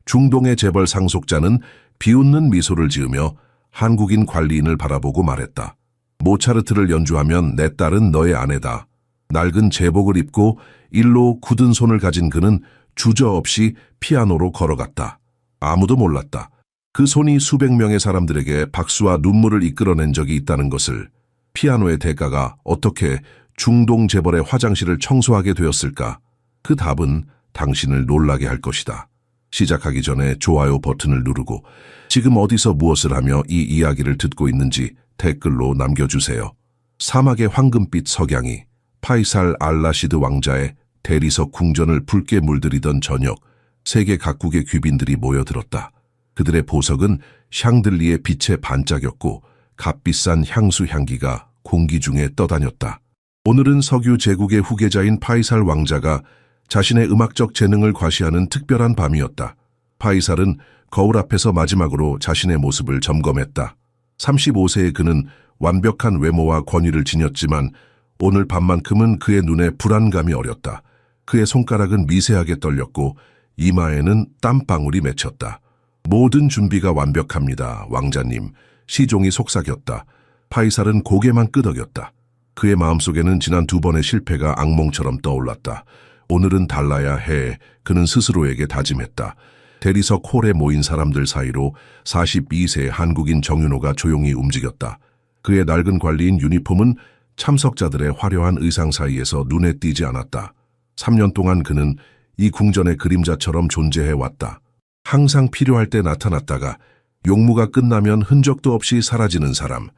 중동의 재벌 상속자는 비웃는 미소를 지으며 한국인 관리인을 바라보고 말했다. 모차르트를 연주하면 내 딸은 너의 아내다. 낡은 제복을 입고 일로 굳은 손을 가진 그는 주저없이 피아노로 걸어갔다. 아무도 몰랐다. 그 손이 수백 명의 사람들에게 박수와 눈물을 이끌어낸 적이 있다는 것을. 피아노의 대가가 어떻게 중동 재벌의 화장실을 청소하게 되었을까? 그 답은 당신을 놀라게 할 것이다. 시작하기 전에 좋아요 버튼을 누르고 지금 어디서 무엇을 하며 이 이야기를 듣고 있는지 댓글로 남겨주세요. 사막의 황금빛 석양이 파이살 알-라시드 왕자의 대리석 궁전을 붉게 물들이던 저녁, 세계 각국의 귀빈들이 모여들었다. 그들의 보석은 샹들리의 빛에 반짝였고 값비싼 향수 향기가 공기 중에 떠다녔다. 오늘은 석유 제국의 후계자인 파이살 왕자가 자신의 음악적 재능을 과시하는 특별한 밤이었다. 파이살은 거울 앞에서 마지막으로 자신의 모습을 점검했다. 35세의 그는 완벽한 외모와 권위를 지녔지만 오늘 밤만큼은 그의 눈에 불안감이 어렸다. 그의 손가락은 미세하게 떨렸고 이마에는 땀방울이 맺혔다. 모든 준비가 완벽합니다, 왕자님. 시종이 속삭였다. 파이살은 고개만 끄덕였다. 그의 마음속에는 지난 2번의 실패가 악몽처럼 떠올랐다. 오늘은 달라야 해. 그는 스스로에게 다짐했다. 대리석 홀에 모인 사람들 사이로 42세의 한국인 정윤호가 조용히 움직였다. 그의 낡은 관리인 유니폼은 참석자들의 화려한 의상 사이에서 눈에 띄지 않았다. 3년 동안 그는 이 궁전의 그림자처럼 존재해왔다. 항상 필요할 때 나타났다가 용무가 끝나면 흔적도 없이 사라지는 사람.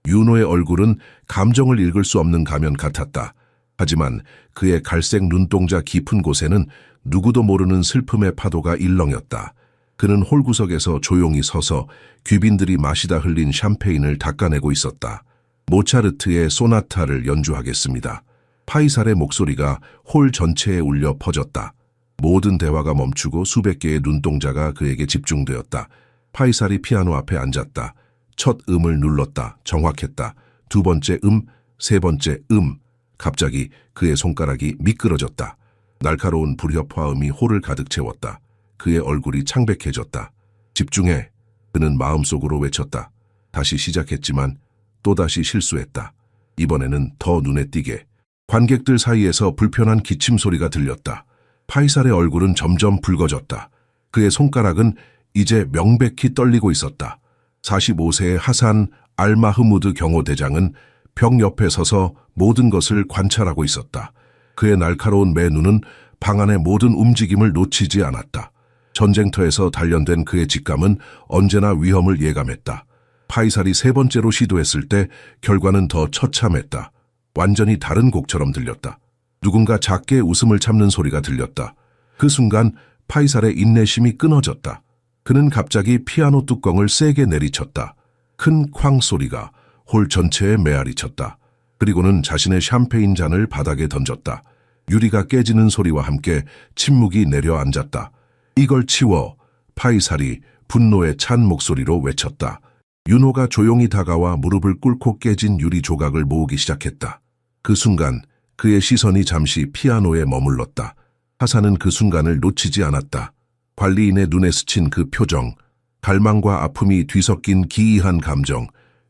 윤호의 얼굴은 감정을 읽을 수 없는 가면 같았다. 하지만 그의 갈색 눈동자 깊은 곳에는 누구도 모르는 슬픔의 파도가 일렁였다. 그는 홀구석에서 조용히 서서 귀빈들이 마시다 흘린 샴페인을 닦아내고 있었다. 모차르트의 소나타를 연주하겠습니다. 파이살의 목소리가 홀 전체에 울려 퍼졌다. 모든 대화가 멈추고 수백 개의 눈동자가 그에게 집중되었다. 파이살이 피아노 앞에 앉았다. 첫 음을 눌렀다. 정확했다. 2번째 음, 3번째 음. 갑자기 그의 손가락이 미끄러졌다. 날카로운 불협화음이 홀을 가득 채웠다. 그의 얼굴이 창백해졌다. 집중해. 그는 마음속으로 외쳤다. 다시 시작했지만 또다시 실수했다. 이번에는 더 눈에 띄게. 관객들 사이에서 불편한 기침 소리가 들렸다. 파이살의 얼굴은 점점 붉어졌다. 그의 손가락은 이제 명백히 떨리고 있었다. 45세의 하산 알마흐무드 경호대장은 벽 옆에 서서 모든 것을 관찰하고 있었다. 그의 날카로운 매눈은 방 안의 모든 움직임을 놓치지 않았다. 전쟁터에서 단련된 그의 직감은 언제나 위험을 예감했다. 파이살이 3번째로 시도했을 때 결과는 더 처참했다. 완전히 다른 곡처럼 들렸다. 누군가 작게 웃음을 참는 소리가 들렸다. 그 순간 파이살의 인내심이 끊어졌다. 그는 갑자기 피아노 뚜껑을 세게 내리쳤다. 큰 쾅 소리가 홀 전체에 메아리쳤다. 그리고는 자신의 샴페인 잔을 바닥에 던졌다. 유리가 깨지는 소리와 함께 침묵이 내려앉았다. 이걸 치워! 파이살이 분노에 찬 목소리로 외쳤다. 윤호가 조용히 다가와 무릎을 꿇고 깨진 유리 조각을 모으기 시작했다. 그 순간 그의 시선이 잠시 피아노에 머물렀다. 하산은 그 순간을 놓치지 않았다. 관리인의 눈에 스친 그 표정, 갈망과 아픔이 뒤섞인 기이한 감정.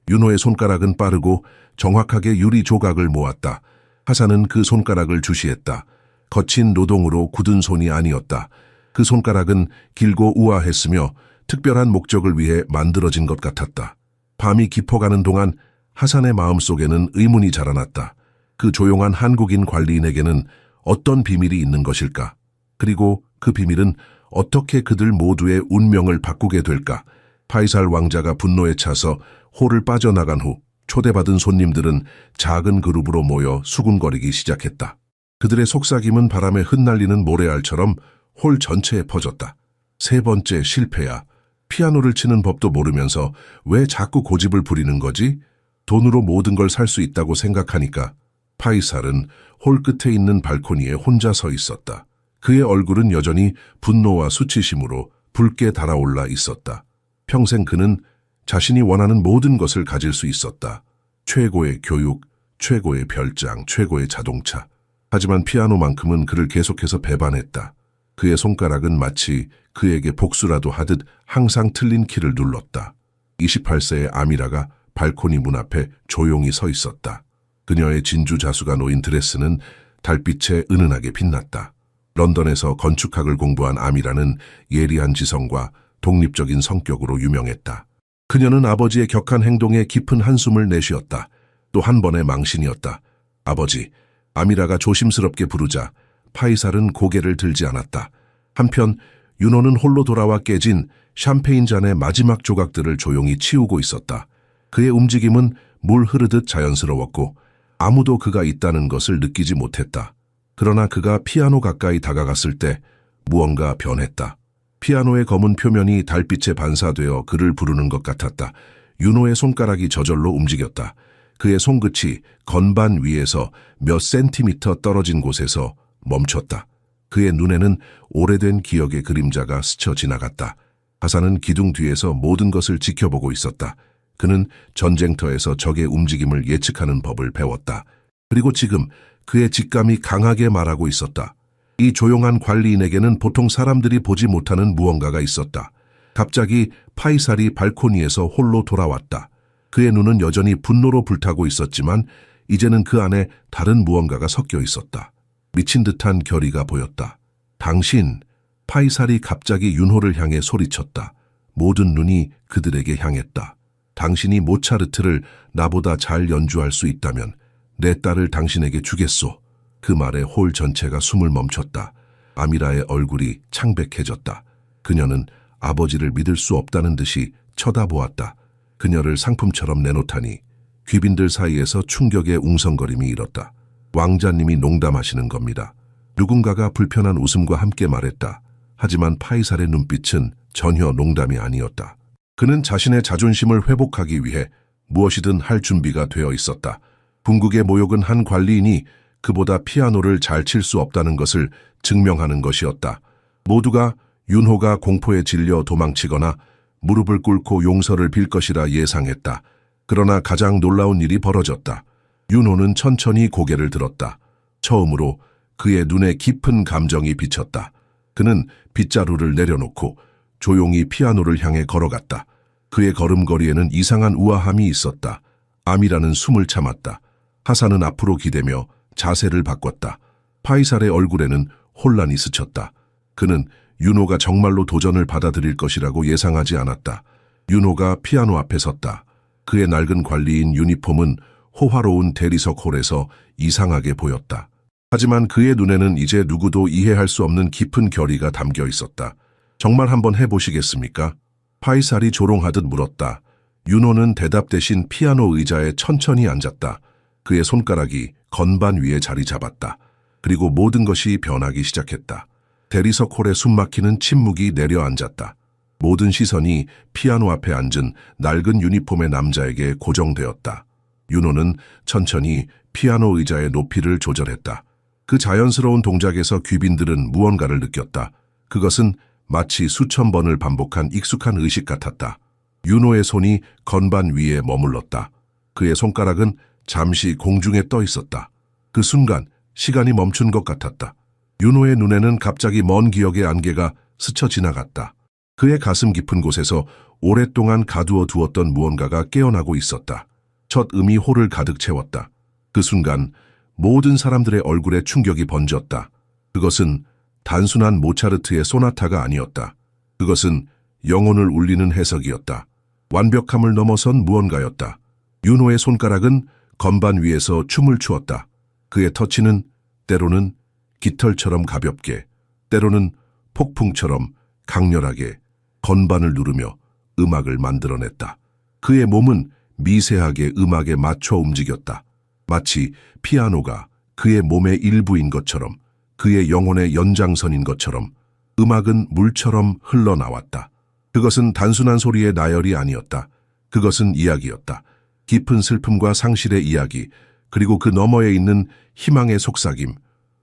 윤호의 손가락은 빠르고 정확하게 유리 조각을 모았다. 하산은 그 손가락을 주시했다. 거친 노동으로 굳은 손이 아니었다. 그 손가락은 길고 우아했으며 특별한 목적을 위해 만들어진 것 같았다. 밤이 깊어가는 동안 하산의 마음속에는 의문이 자라났다. 그 조용한 한국인 관리인에게는 어떤 비밀이 있는 것일까? 그리고 그 비밀은 어떻게 그들 모두의 운명을 바꾸게 될까? 파이살 왕자가 분노에 차서 홀을 빠져나간 후 초대받은 손님들은 작은 그룹으로 모여 수군거리기 시작했다. 그들의 속삭임은 바람에 흩날리는 모래알처럼 홀 전체에 퍼졌다. 3번째 실패야. 피아노를 치는 법도 모르면서 왜 자꾸 고집을 부리는 거지? 돈으로 모든 걸 살 수 있다고 생각하니까. 파이살은 홀 끝에 있는 발코니에 혼자 서 있었다. 그의 얼굴은 여전히 분노와 수치심으로 붉게 달아올라 있었다. 평생 그는 자신이 원하는 모든 것을 가질 수 있었다. 최고의 교육, 최고의 별장, 최고의 자동차. 하지만 피아노만큼은 그를 계속해서 배반했다. 그의 손가락은 마치 그에게 복수라도 하듯 항상 틀린 키를 눌렀다. 28세의 아미라가 발코니 문 앞에 조용히 서 있었다. 그녀의 진주 자수가 놓인 드레스는 달빛에 은은하게 빛났다. 런던에서 건축학을 공부한 아미라는 예리한 지성과 독립적인 성격으로 유명했다. 그녀는 아버지의 격한 행동에 깊은 한숨을 내쉬었다. 또 한 번의 망신이었다. 아버지, 아미라가 조심스럽게 부르자 파이살은 고개를 들지 않았다. 한편 윤호는 홀로 돌아와 깨진 샴페인 잔의 마지막 조각들을 조용히 치우고 있었다. 그의 움직임은 물 흐르듯 자연스러웠고 아무도 그가 있다는 것을 느끼지 못했다. 그러나 그가 피아노 가까이 다가갔을 때 무언가 변했다. 피아노의 검은 표면이 달빛에 반사되어 그를 부르는 것 같았다. 윤호의 손가락이 저절로 움직였다. 그의 손끝이 건반 위에서 몇 센티미터 떨어진 곳에서 멈췄다. 그의 눈에는 오래된 기억의 그림자가 스쳐 지나갔다. 하사는 기둥 뒤에서 모든 것을 지켜보고 있었다. 그는 전쟁터에서 적의 움직임을 예측하는 법을 배웠다. 그리고 지금 그의 직감이 강하게 말하고 있었다. 이 조용한 관리인에게는 보통 사람들이 보지 못하는 무언가가 있었다. 갑자기 파이살이 발코니에서 홀로 돌아왔다. 그의 눈은 여전히 분노로 불타고 있었지만 이제는 그 안에 다른 무언가가 섞여 있었다. 미친 듯한 결의가 보였다. 당신, 파이살이 갑자기 윤호를 향해 소리쳤다. 모든 눈이 그들에게 향했다. 당신이 모차르트를 나보다 잘 연주할 수 있다면 내 딸을 당신에게 주겠소. 그 말에 홀 전체가 숨을 멈췄다. 아미라의 얼굴이 창백해졌다. 그녀는 아버지를 믿을 수 없다는 듯이 쳐다보았다. 그녀를 상품처럼 내놓다니. 귀빈들 사이에서 충격의 웅성거림이 일었다. 왕자님이 농담하시는 겁니다. 누군가가 불편한 웃음과 함께 말했다. 하지만 파이살의 눈빛은 전혀 농담이 아니었다. 그는 자신의 자존심을 회복하기 위해 무엇이든 할 준비가 되어 있었다. 궁극의 모욕은 한 관리인이 그보다 피아노를 잘 칠 수 없다는 것을 증명하는 것이었다. 모두가 윤호가 공포에 질려 도망치거나 무릎을 꿇고 용서를 빌 것이라 예상했다. 그러나 가장 놀라운 일이 벌어졌다. 윤호는 천천히 고개를 들었다. 처음으로 그의 눈에 깊은 감정이 비쳤다. 그는 빗자루를 내려놓고 조용히 피아노를 향해 걸어갔다. 그의 걸음걸이에는 이상한 우아함이 있었다. 아미라는 숨을 참았다. 하사는 앞으로 기대며 자세를 바꿨다. 파이살의 얼굴에는 혼란이 스쳤다. 그는 윤호가 정말로 도전을 받아들일 것이라고 예상하지 않았다. 윤호가 피아노 앞에 섰다. 그의 낡은 관리인 유니폼은 호화로운 대리석 홀에서 이상하게 보였다. 하지만 그의 눈에는 이제 누구도 이해할 수 없는 깊은 결의가 담겨 있었다. 정말 한번 해보시겠습니까? 파이살이 조롱하듯 물었다. 윤호는 대답 대신 피아노 의자에 천천히 앉았다. 그의 손가락이 건반 위에 자리 잡았다. 그리고 모든 것이 변하기 시작했다. 대리석 홀에 숨막히는 침묵이 내려앉았다. 모든 시선이 피아노 앞에 앉은 낡은 유니폼의 남자에게 고정되었다. 윤호는 천천히 피아노 의자의 높이를 조절했다. 그 자연스러운 동작에서 귀빈들은 무언가를 느꼈다. 그것은 마치 수천 번을 반복한 익숙한 의식 같았다. 윤호의 손이 건반 위에 머물렀다. 그의 손가락은 잠시 공중에 떠 있었다. 그 순간 시간이 멈춘 것 같았다. 윤호의 눈에는 갑자기 먼 기억의 안개가 스쳐 지나갔다. 그의 가슴 깊은 곳에서 오랫동안 가두어 두었던 무언가가 깨어나고 있었다. 첫 음이 홀을 가득 채웠다. 그 순간 모든 사람들의 얼굴에 충격이 번졌다. 그것은 단순한 모차르트의 소나타가 아니었다. 그것은 영혼을 울리는 해석이었다. 완벽함을 넘어선 무언가였다. 윤호의 손가락은 건반 위에서 춤을 추었다. 그의 터치는 때로는 깃털처럼 가볍게, 때로는 폭풍처럼 강렬하게 건반을 누르며 음악을 만들어냈다. 그의 몸은 미세하게 음악에 맞춰 움직였다. 마치 피아노가 그의 몸의 일부인 것처럼, 그의 영혼의 연장선인 것처럼 음악은 물처럼 흘러나왔다. 그것은 단순한 소리의 나열이 아니었다. 그것은 이야기였다. 깊은 슬픔과 상실의 이야기, 그리고 그 너머에 있는 희망의 속삭임.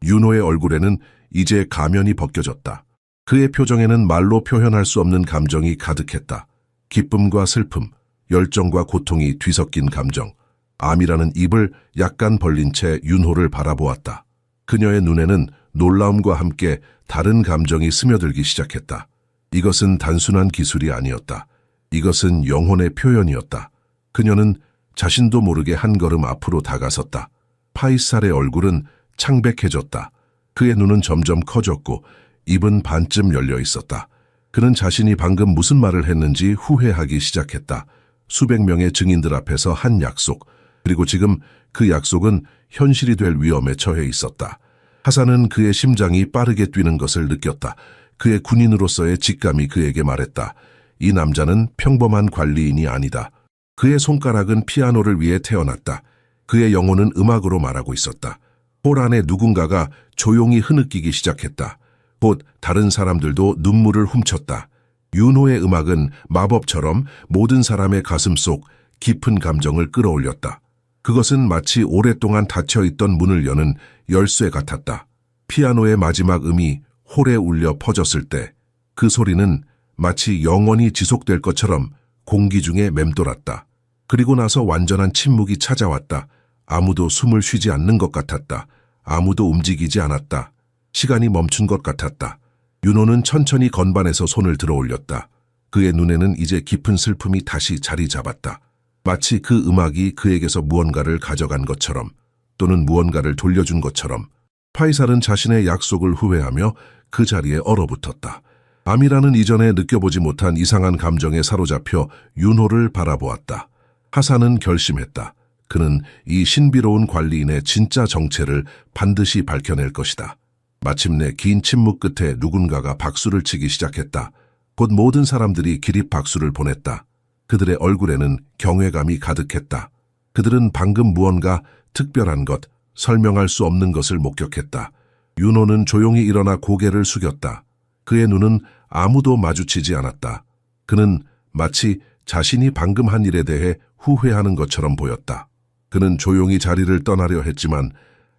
윤호의 얼굴에는 이제 가면이 벗겨졌다. 그의 표정에는 말로 표현할 수 없는 감정이 가득했다. 기쁨과 슬픔, 열정과 고통이 뒤섞인 감정. 아미라는 입을 약간 벌린 채 윤호를 바라보았다. 그녀의 눈에는 놀라움과 함께 다른 감정이 스며들기 시작했다. 이것은 단순한 기술이 아니었다. 이것은 영혼의 표현이었다. 그녀는 자신도 모르게 한 걸음 앞으로 다가섰다. 파이살의 얼굴은 창백해졌다. 그의 눈은 점점 커졌고 입은 반쯤 열려 있었다. 그는 자신이 방금 무슨 말을 했는지 후회하기 시작했다. 수백 명의 증인들 앞에서 한 약속, 그리고 지금 그 약속은 현실이 될 위험에 처해 있었다. 하산은 그의 심장이 빠르게 뛰는 것을 느꼈다. 그의 군인으로서의 직감이 그에게 말했다. 이 남자는 평범한 관리인이 아니다. 그의 손가락은 피아노를 위해 태어났다. 그의 영혼은 음악으로 말하고 있었다. 홀 안에 누군가가 조용히 흐느끼기 시작했다. 곧 다른 사람들도 눈물을 훔쳤다. 윤호의 음악은 마법처럼 모든 사람의 가슴 속 깊은 감정을 끌어올렸다. 그것은 마치 오랫동안 닫혀있던 문을 여는 열쇠 같았다. 피아노의 마지막 음이 홀에 울려 퍼졌을 때 그 소리는 마치 영원히 지속될 것처럼 공기 중에 맴돌았다. 그리고 나서 완전한 침묵이 찾아왔다. 아무도 숨을 쉬지 않는 것 같았다. 아무도 움직이지 않았다. 시간이 멈춘 것 같았다. 윤호는 천천히 건반에서 손을 들어 올렸다. 그의 눈에는 이제 깊은 슬픔이 다시 자리 잡았다. 마치 그 음악이 그에게서 무언가를 가져간 것처럼, 또는 무언가를 돌려준 것처럼. 파이살은 자신의 약속을 후회하며 그 자리에 얼어붙었다. 아미라는 이전에 느껴보지 못한 이상한 감정에 사로잡혀 윤호를 바라보았다. 하산은 결심했다. 그는 이 신비로운 관리인의 진짜 정체를 반드시 밝혀낼 것이다. 마침내 긴 침묵 끝에 누군가가 박수를 치기 시작했다. 곧 모든 사람들이 기립 박수를 보냈다. 그들의 얼굴에는 경외감이 가득했다. 그들은 방금 무언가 특별한 것, 설명할 수 없는 것을 목격했다. 윤호는 조용히 일어나 고개를 숙였다. 그의 눈은 아무도 마주치지 않았다. 그는 마치 자신이 방금 한 일에 대해 후회하는 것처럼 보였다. 그는 조용히 자리를 떠나려 했지만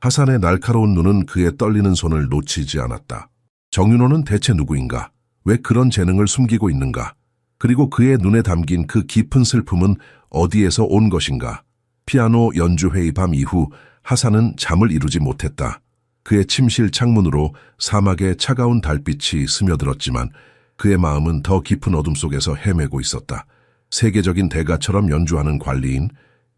하산의 날카로운 눈은 그의 떨리는 손을 놓치지 않았다. 정윤호는 대체 누구인가? 왜 그런 재능을 숨기고 있는가? 그리고 그의 눈에 담긴 그 깊은 슬픔은 어디에서 온 것인가? 피아노 연주회의 밤 이후 하산은 잠을 이루지 못했다. 그의 침실 창문으로 사막의 차가운 달빛이 스며들었지만 그의 마음은 더 깊은 어둠 속에서 헤매고 있었다. 세계적인 대가처럼 연주하는 관리인,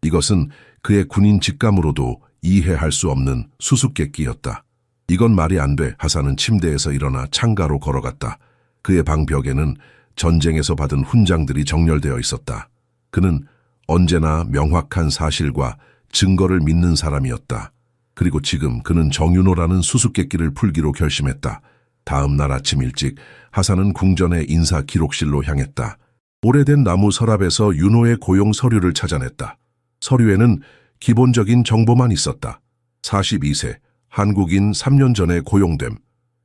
이것은 그의 군인 직감으로도 이해할 수 없는 수수께끼였다. 이건 말이 안 돼. 하산은 침대에서 일어나 창가로 걸어갔다. 그의 방 벽에는 전쟁에서 받은 훈장들이 정렬되어 있었다. 그는 언제나 명확한 사실과 증거를 믿는 사람이었다. 그리고 지금 그는 정윤호라는 수수께끼를 풀기로 결심했다. 다음 날 아침 일찍 하산은 궁전의 인사 기록실로 향했다. 오래된 나무 서랍에서 윤호의 고용 서류를 찾아냈다. 서류에는 기본적인 정보만 있었다. 42세, 한국인 3년 전에 고용됨.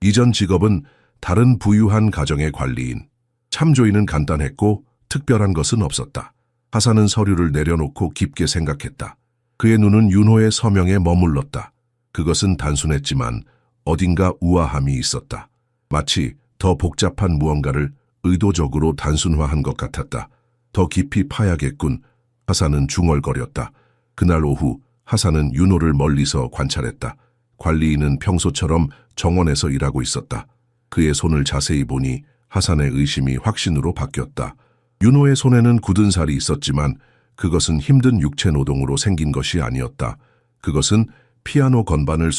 이전 직업은 다른 부유한 가정의 관리인. 참조인은 간단했고 특별한 것은 없었다. 하산은 서류를 내려놓고 깊게 생각했다. 그의 눈은 윤호의 서명에 머물렀다. 그것은 단순했지만 어딘가 우아함이 있었다. 마치 더 복잡한 무언가를 의도적으로 단순화한 것 같았다. 더 깊이 파야겠군. 하산은 중얼거렸다. 그날 오후 하산은 윤호를 멀리서 관찰했다. 관리인은 평소처럼 정원에서 일하고 있었다. 그의 손을 자세히 보니 하산의 의심이 확신으로 바뀌었다. 윤호의 손에는 굳은 살이 있었지만 그것은 힘든 육체 노동으로 생긴 것이 아니었다. 그것은 피아노 건반을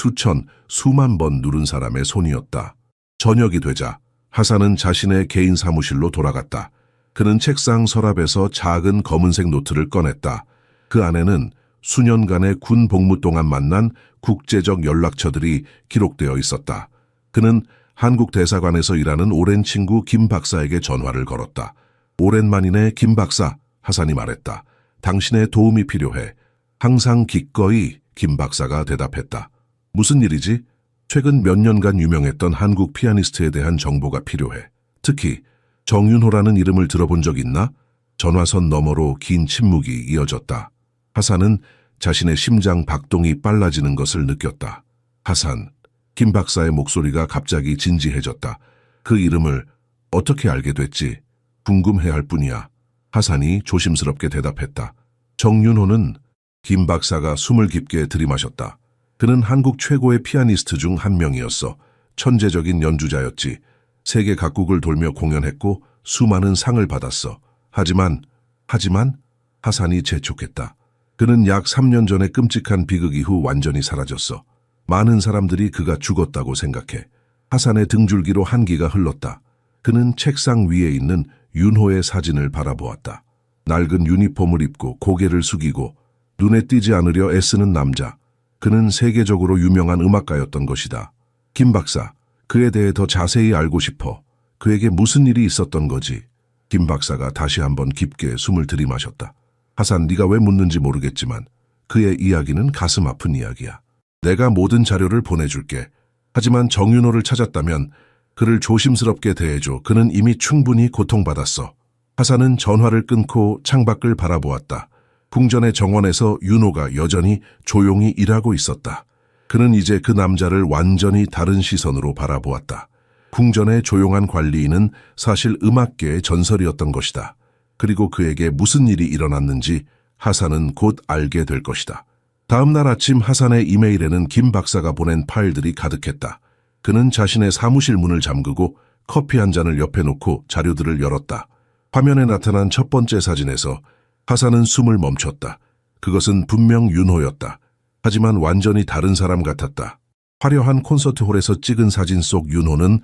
수만 번 누른 사람의 손이었다. 저녁이 되자 하산은 자신의 개인 사무실로 돌아갔다. 그는 책상 서랍에서 작은 검은색 노트를 꺼냈다. 그 안에는 수년간의 군 복무 동안 만난 국제적 연락처들이 기록되어 있었다. 그는 한국 대사관에서 일하는 오랜 친구 김 박사에게 전화를 걸었다. 오랜만이네 김 박사, 하산이 말했다. 당신의 도움이 필요해. 항상 기꺼이 김 박사가 대답했다. 무슨 일이지? 최근 몇 년간 유명했던 한국 피아니스트에 대한 정보가 필요해. 특히 정윤호라는 이름을 들어본 적 있나? 전화선 너머로 긴 침묵이 이어졌다. 하산은 자신의 심장 박동이 빨라지는 것을 느꼈다. 하산, 김 박사의 목소리가 갑자기 진지해졌다. 그 이름을 어떻게 알게 됐지? 궁금해할 뿐이야. 하산이 조심스럽게 대답했다. 정윤호는 김 박사가 숨을 깊게 들이마셨다. 그는 한국 최고의 피아니스트 중 한 명이었어. 천재적인 연주자였지. 세계 각국을 돌며 공연했고 수많은 상을 받았어. 하지만 하산이 재촉했다. 그는 약 3년 전에 끔찍한 비극 이후 완전히 사라졌어. 많은 사람들이 그가 죽었다고 생각해. 하산의 등줄기로 한기가 흘렀다. 그는 책상 위에 있는 윤호의 사진을 바라보았다. 낡은 유니폼을 입고 고개를 숙이고 눈에 띄지 않으려 애쓰는 남자. 그는 세계적으로 유명한 음악가였던 것이다. 김 박사, 그에 대해 더 자세히 알고 싶어. 그에게 무슨 일이 있었던 거지? 김 박사가 다시 한번 깊게 숨을 들이마셨다. 하산, 네가 왜 묻는지 모르겠지만 그의 이야기는 가슴 아픈 이야기야. 내가 모든 자료를 보내줄게. 하지만 정윤호를 찾았다면 그를 조심스럽게 대해줘. 그는 이미 충분히 고통받았어. 하산은 전화를 끊고 창밖을 바라보았다. 궁전의 정원에서 윤호가 여전히 조용히 일하고 있었다. 그는 이제 그 남자를 완전히 다른 시선으로 바라보았다. 궁전의 조용한 관리인은 사실 음악계의 전설이었던 것이다. 그리고 그에게 무슨 일이 일어났는지 하산은 곧 알게 될 것이다. 다음 날 아침 하산의 이메일에는 김 박사가 보낸 파일들이 가득했다. 그는 자신의 사무실 문을 잠그고 커피 한 잔을 옆에 놓고 자료들을 열었다. 화면에 나타난 첫 번째 사진에서 하산은 숨을 멈췄다. 그것은 분명 윤호였다. 하지만 완전히 다른 사람 같았다. 화려한 콘서트홀에서 찍은 사진 속 윤호는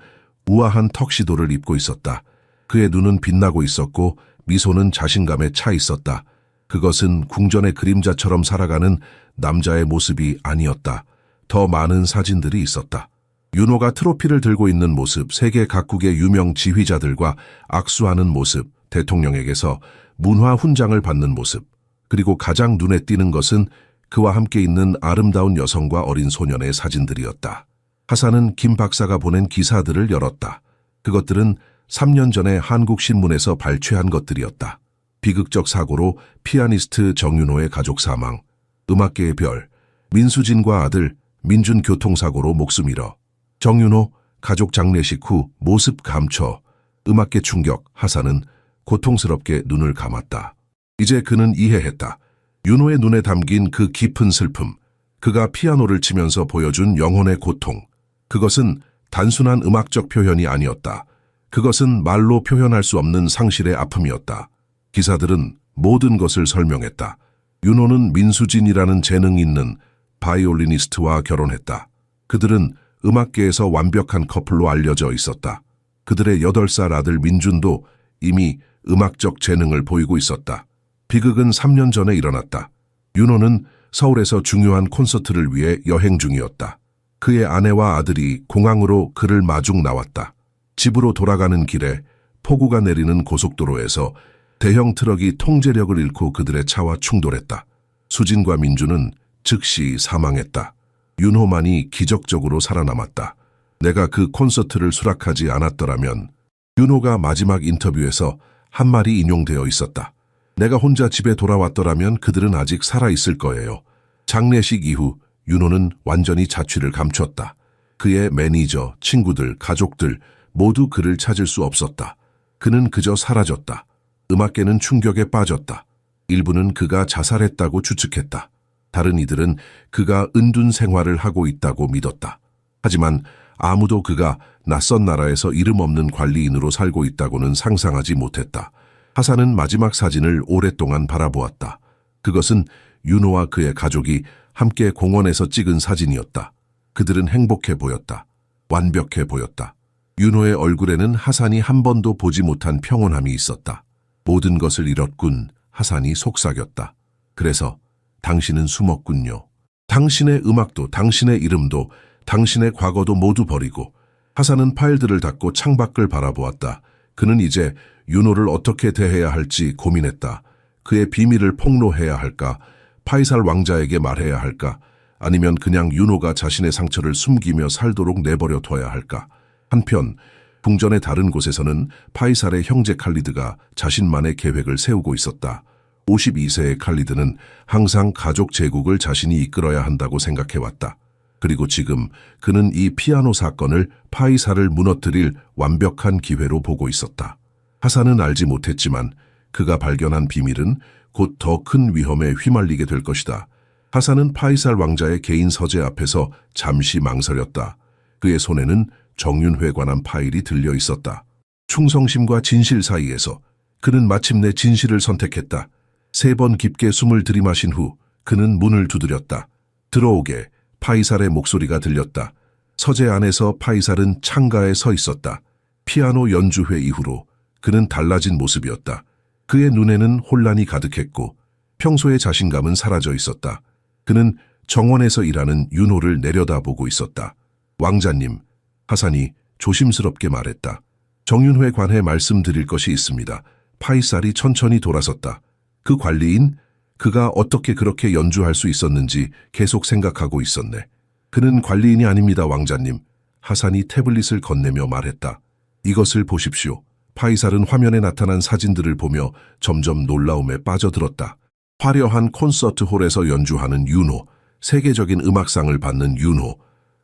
우아한 턱시도를 입고 있었다. 그의 눈은 빛나고 있었고 미소는 자신감에 차 있었다. 그것은 궁전의 그림자처럼 살아가는 남자의 모습이 아니었다. 더 많은 사진들이 있었다. 윤호가 트로피를 들고 있는 모습, 세계 각국의 유명 지휘자들과 악수하는 모습, 대통령에게서 문화 훈장을 받는 모습, 그리고 가장 눈에 띄는 것은 그와 함께 있는 아름다운 여성과 어린 소년의 사진들이었다. 하산은 김 박사가 보낸 기사들을 열었다. 그것들은 3년 전에 한국신문에서 발췌한 것들이었다. 비극적 사고로 피아니스트 정윤호의 가족 사망, 음악계의 별, 민수진과 아들 민준 교통사고로 목숨 잃어, 정윤호 가족 장례식 후 모습 감춰, 음악계 충격. 하산은 고통스럽게 눈을 감았다. 이제 그는 이해했다. 윤호의 눈에 담긴 그 깊은 슬픔, 그가 피아노를 치면서 보여준 영혼의 고통, 그것은 단순한 음악적 표현이 아니었다. 그것은 말로 표현할 수 없는 상실의 아픔이었다. 기사들은 모든 것을 설명했다. 윤호는 민수진이라는 재능 있는 바이올리니스트와 결혼했다. 그들은 음악계에서 완벽한 커플로 알려져 있었다. 그들의 8살 아들 민준도 이미 음악적 재능을 보이고 있었다. 비극은 3년 전에 일어났다. 윤호는 서울에서 중요한 콘서트를 위해 여행 중이었다. 그의 아내와 아들이 공항으로 그를 마중 나왔다. 집으로 돌아가는 길에 폭우가 내리는 고속도로에서 대형 트럭이 통제력을 잃고 그들의 차와 충돌했다. 수진과 민주는 즉시 사망했다. 윤호만이 기적적으로 살아남았다. 내가 그 콘서트를 수락하지 않았더라면. 윤호가 마지막 인터뷰에서 한 말이 인용되어 있었다. 내가 혼자 집에 돌아왔더라면 그들은 아직 살아있을 거예요. 장례식 이후 윤호는 완전히 자취를 감췄다. 그의 매니저, 친구들, 가족들 모두 그를 찾을 수 없었다. 그는 그저 사라졌다. 음악계는 충격에 빠졌다. 일부는 그가 자살했다고 추측했다. 다른 이들은 그가 은둔 생활을 하고 있다고 믿었다. 하지만 아무도 그가 낯선 나라에서 이름 없는 관리인으로 살고 있다고는 상상하지 못했다. 하산은 마지막 사진을 오랫동안 바라보았다. 그것은 윤호와 그의 가족이 함께 공원에서 찍은 사진이었다. 그들은 행복해 보였다. 완벽해 보였다. 윤호의 얼굴에는 하산이 한 번도 보지 못한 평온함이 있었다. 모든 것을 잃었군. 하산이 속삭였다. 그래서 당신은 숨었군요. 당신의 음악도, 당신의 이름도, 당신의 과거도 모두 버리고. 하산은 파일들을 닫고 창밖을 바라보았다. 그는 이제 윤호를 어떻게 대해야 할지 고민했다. 그의 비밀을 폭로해야 할까? 파이살 왕자에게 말해야 할까? 아니면 그냥 윤호가 자신의 상처를 숨기며 살도록 내버려 둬야 할까? 한편 궁전의 다른 곳에서는 파이살의 형제 칼리드가 자신만의 계획을 세우고 있었다. 52세의 칼리드는 항상 가족 제국을 자신이 이끌어야 한다고 생각해왔다. 그리고 지금 그는 이 피아노 사건을 파이살을 무너뜨릴 완벽한 기회로 보고 있었다. 하산은 알지 못했지만 그가 발견한 비밀은 곧 더 큰 위험에 휘말리게 될 것이다. 하산은 파이살 왕자의 개인 서재 앞에서 잠시 망설였다. 그의 손에는 정윤회에 관한 파일이 들려 있었다. 충성심과 진실 사이에서 그는 마침내 진실을 선택했다. 3번 깊게 숨을 들이마신 후 그는 문을 두드렸다. 들어오게. 파이살의 목소리가 들렸다. 서재 안에서 파이살은 창가에 서 있었다. 피아노 연주회 이후로 그는 달라진 모습이었다. 그의 눈에는 혼란이 가득했고 평소의 자신감은 사라져 있었다. 그는 정원에서 일하는 윤호를 내려다보고 있었다. 왕자님, 하산이 조심스럽게 말했다. 정윤회에 관해 말씀드릴 것이 있습니다. 파이살이 천천히 돌아섰다. 그 관리인, 그가 어떻게 그렇게 연주할 수 있었는지 계속 생각하고 있었네. 그는 관리인이 아닙니다, 왕자님. 하산이 태블릿을 건네며 말했다. 이것을 보십시오. 파이살은 화면에 나타난 사진들을 보며 점점 놀라움에 빠져들었다. 화려한 콘서트홀에서 연주하는 윤호, 세계적인 음악상을 받는 윤호,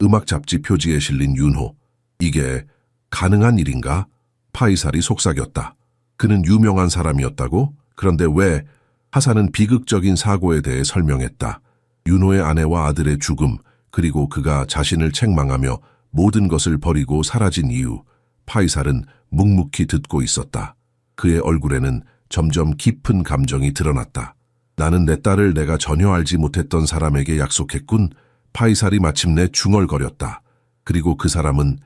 음악 잡지 표지에 실린 윤호. 이게 가능한 일인가? 파이살이 속삭였다. 그는 유명한 사람이었다고? 그런데 왜? 하산은 비극적인 사고에 대해 설명했다. 윤호의 아내와 아들의 죽음, 그리고 그가 자신을 책망하며 모든 것을 버리고 사라진 이유. 파이살은 묵묵히 듣고 있었다. 그의 얼굴에는 점점 깊은 감정이 드러났다. 나는 내 딸을 내가 전혀 알지 못했던 사람에게 약속했군. 파이살이 마침내 중얼거렸다. 그리고 그 사람은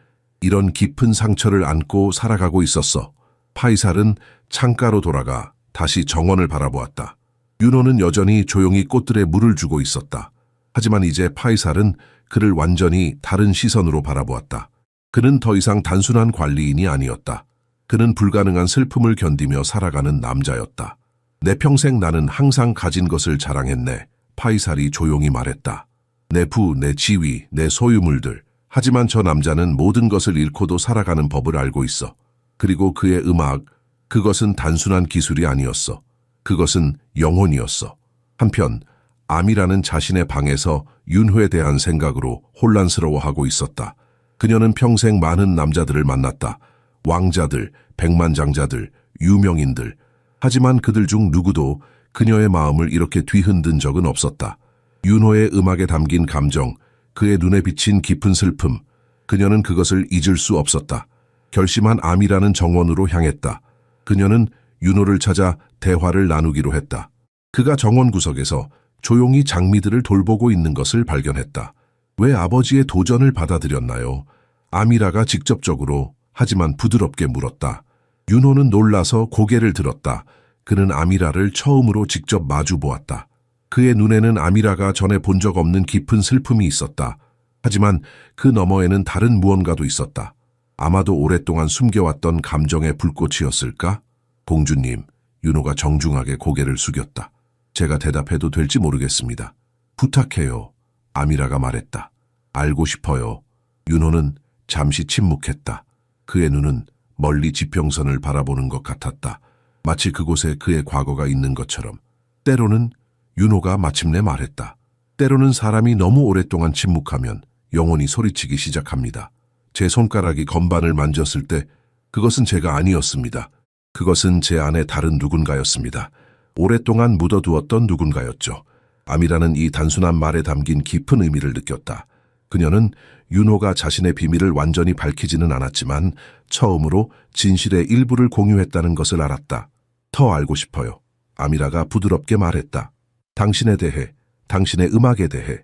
이런 깊은 상처를 안고 살아가고 있었어. 파이살은 창가로 돌아가 다시 정원을 바라보았다. 윤호는 여전히 조용히 꽃들에 물을 주고 있었다. 하지만 이제 파이살은 그를 완전히 다른 시선으로 바라보았다. 그는 더 이상 단순한 관리인이 아니었다. 그는 불가능한 슬픔을 견디며 살아가는 남자였다. 내 평생 나는 항상 가진 것을 자랑했네. 파이살이 조용히 말했다. 내 부, 내 지위, 내 소유물들. 하지만 저 남자는 모든 것을 잃고도 살아가는 법을 알고 있어. 그리고 그의 음악, 그것은 단순한 기술이 아니었어. 그것은 영혼이었어. 한편 암이라는 자신의 방에서 윤호에 대한 생각으로 혼란스러워하고 있었다. 그녀는 평생 많은 남자들을 만났다. 왕자들, 백만장자들, 유명인들. 하지만 그들 중 누구도 그녀의 마음을 이렇게 뒤흔든 적은 없었다. 윤호의 음악에 담긴 감정, 그의 눈에 비친 깊은 슬픔. 그녀는 그것을 잊을 수 없었다. 결심한 암이라는 정원으로 향했다. 그녀는 윤호를 찾아 대화를 나누기로 했다. 그가 정원 구석에서 조용히 장미들을 돌보고 있는 것을 발견했다. 왜 아버지의 도전을 받아들였나요? 아미라가 직접적으로 하지만 부드럽게 물었다. 윤호는 놀라서 고개를 들었다. 그는 아미라를 처음으로 직접 마주 보았다. 그의 눈에는 아미라가 전에 본 적 없는 깊은 슬픔이 있었다. 하지만 그 너머에는 다른 무언가도 있었다. 아마도 오랫동안 숨겨왔던 감정의 불꽃이었을까? 공주님, 윤호가 정중하게 고개를 숙였다. 제가 대답해도 될지 모르겠습니다. 부탁해요. 아미라가 말했다. 알고 싶어요. 윤호는 잠시 침묵했다. 그의 눈은 멀리 지평선을 바라보는 것 같았다. 마치 그곳에 그의 과거가 있는 것처럼. 때로는 윤호가 마침내 말했다. 때로는 사람이 너무 오랫동안 침묵하면 영혼이 소리치기 시작합니다. 제 손가락이 건반을 만졌을 때 그것은 제가 아니었습니다. 그것은 제 안에 다른 누군가였습니다. 오랫동안 묻어두었던 누군가였죠. 아미라는 이 단순한 말에 담긴 깊은 의미를 느꼈다. 그녀는 윤호가 자신의 비밀을 완전히 밝히지는 않았지만 처음으로 진실의 일부를 공유했다는 것을 알았다. 더 알고 싶어요. 아미라가 부드럽게 말했다. 당신에 대해, 당신의 음악에 대해.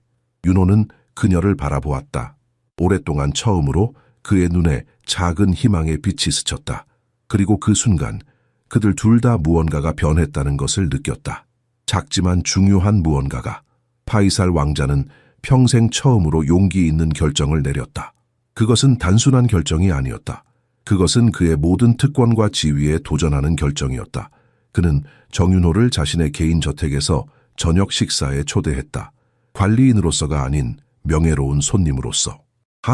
윤호는 그녀를 바라보았다. 오랫동안 처음으로 그의 눈에 작은 희망의 빛이 스쳤다. 그리고 그 순간 그들 둘 다 무언가가 변했다는 것을 느꼈다. 작지만 중요한 무언가가. 파이살 왕자는 평생 처음으로 용기 있는 결정을 내렸다. 그것은 단순한 결정이 아니었다. 그것은 그의 모든 특권과 지위에 도전하는 결정이었다. 그는 정윤호를 자신의 개인 저택에서 저녁 식사에 초대했다. 관리인으로서가 아닌 명예로운 손님으로서.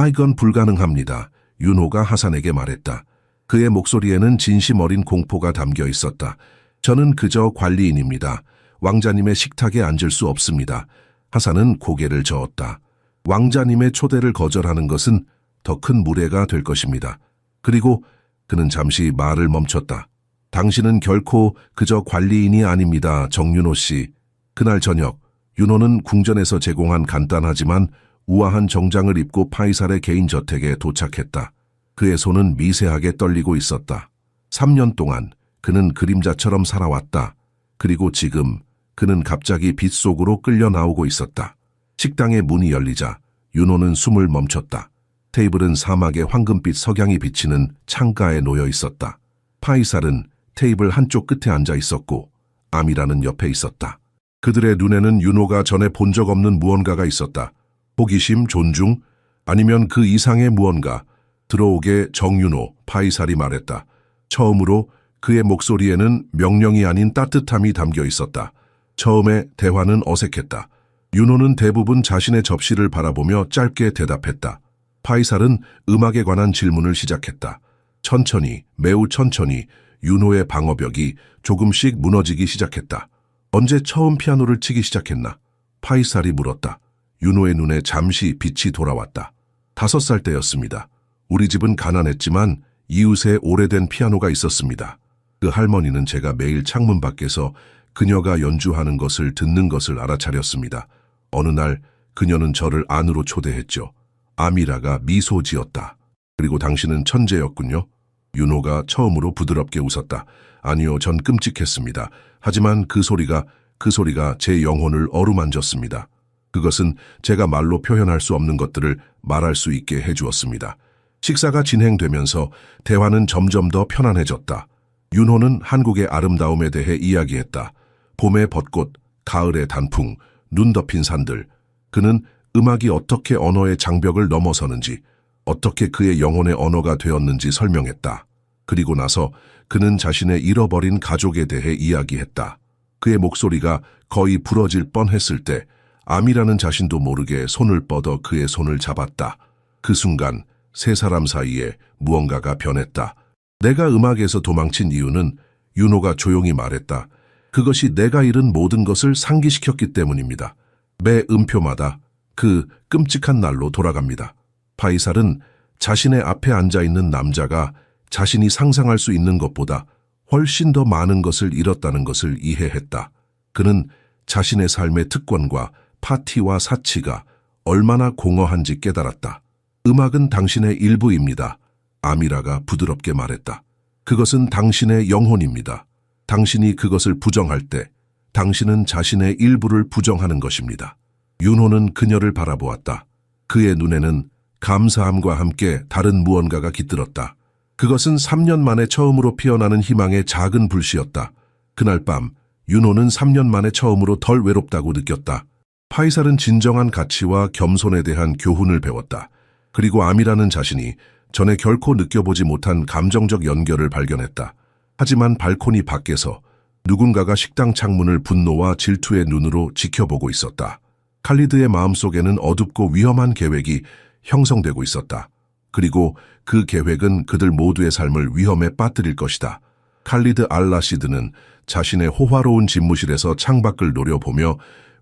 이건 불가능합니다. 윤호가 하산에게 말했다. 그의 목소리에는 진심 어린 공포가 담겨 있었다. 저는 그저 관리인입니다. 왕자님의 식탁에 앉을 수 없습니다. 하산은 고개를 저었다. 왕자님의 초대를 거절하는 것은 더 큰 무례가 될 것입니다. 그리고 그는 잠시 말을 멈췄다. 당신은 결코 그저 관리인이 아닙니다, 정윤호 씨. 그날 저녁, 윤호는 궁전에서 제공한 간단하지만 우아한 정장을 입고 파이살의 개인 저택에 도착했다. 그의 손은 미세하게 떨리고 있었다. 3년 동안 그는 그림자처럼 살아왔다. 그리고 지금 그는 갑자기 빛 속으로 끌려 나오고 있었다. 식당의 문이 열리자 윤호는 숨을 멈췄다. 테이블은 사막의 황금빛 석양이 비치는 창가에 놓여 있었다. 파이살은 테이블 한쪽 끝에 앉아 있었고 아미라는 옆에 있었다. 그들의 눈에는 윤호가 전에 본 적 없는 무언가가 있었다. 호기심, 존중, 아니면 그 이상의 무언가. 들어오게 정윤호, 파이살이 말했다. 처음으로 그의 목소리에는 명령이 아닌 따뜻함이 담겨 있었다. 처음에 대화는 어색했다. 윤호는 대부분 자신의 접시를 바라보며 짧게 대답했다. 파이살은 음악에 관한 질문을 시작했다. 천천히, 매우 천천히 윤호의 방어벽이 조금씩 무너지기 시작했다. 언제 처음 피아노를 치기 시작했나? 파이살이 물었다. 윤호의 눈에 잠시 빛이 돌아왔다. 5살 때였습니다. 우리 집은 가난했지만 이웃에 오래된 피아노가 있었습니다. 그 할머니는 제가 매일 창문 밖에서 그녀가 연주하는 것을 듣는 것을 알아차렸습니다. 어느 날 그녀는 저를 안으로 초대했죠. 아미라가 미소 지었다. 그리고 당신은 천재였군요. 윤호가 처음으로 부드럽게 웃었다. 아니요, 전 끔찍했습니다. 하지만 그 소리가 제 영혼을 어루만졌습니다. 그것은 제가 말로 표현할 수 없는 것들을 말할 수 있게 해주었습니다. 식사가 진행되면서 대화는 점점 더 편안해졌다. 윤호는 한국의 아름다움에 대해 이야기했다. 봄의 벚꽃, 가을의 단풍, 눈 덮인 산들. 그는 음악이 어떻게 언어의 장벽을 넘어서는지, 어떻게 그의 영혼의 언어가 되었는지 설명했다. 그리고 나서 그는 자신의 잃어버린 가족에 대해 이야기했다. 그의 목소리가 거의 부러질 뻔했을 때 아미라는 자신도 모르게 손을 뻗어 그의 손을 잡았다. 그 순간 세 사람 사이에 무언가가 변했다. 내가 음악에서 도망친 이유는, 윤호가 조용히 말했다. 그것이 내가 잃은 모든 것을 상기시켰기 때문입니다. 매 음표마다 그 끔찍한 날로 돌아갑니다. 파이살은 자신의 앞에 앉아있는 남자가 자신이 상상할 수 있는 것보다 훨씬 더 많은 것을 잃었다는 것을 이해했다. 그는 자신의 삶의 특권과 파티와 사치가 얼마나 공허한지 깨달았다. 음악은 당신의 일부입니다. 아미라가 부드럽게 말했다. 그것은 당신의 영혼입니다. 당신이 그것을 부정할 때 당신은 자신의 일부를 부정하는 것입니다. 윤호는 그녀를 바라보았다. 그의 눈에는 감사함과 함께 다른 무언가가 깃들었다. 그것은 3년 만에 처음으로 피어나는 희망의 작은 불씨였다. 그날 밤 윤호는 3년 만에 처음으로 덜 외롭다고 느꼈다. 파이살은 진정한 가치와 겸손에 대한 교훈을 배웠다. 그리고 아미라는 자신이 전에 결코 느껴보지 못한 감정적 연결을 발견했다. 하지만 발코니 밖에서 누군가가 식당 창문을 분노와 질투의 눈으로 지켜보고 있었다. 칼리드의 마음속에는 어둡고 위험한 계획이 형성되고 있었다. 그리고 그 계획은 그들 모두의 삶을 위험에 빠뜨릴 것이다. 칼리드 알라시드는 자신의 호화로운 집무실에서 창밖을 노려보며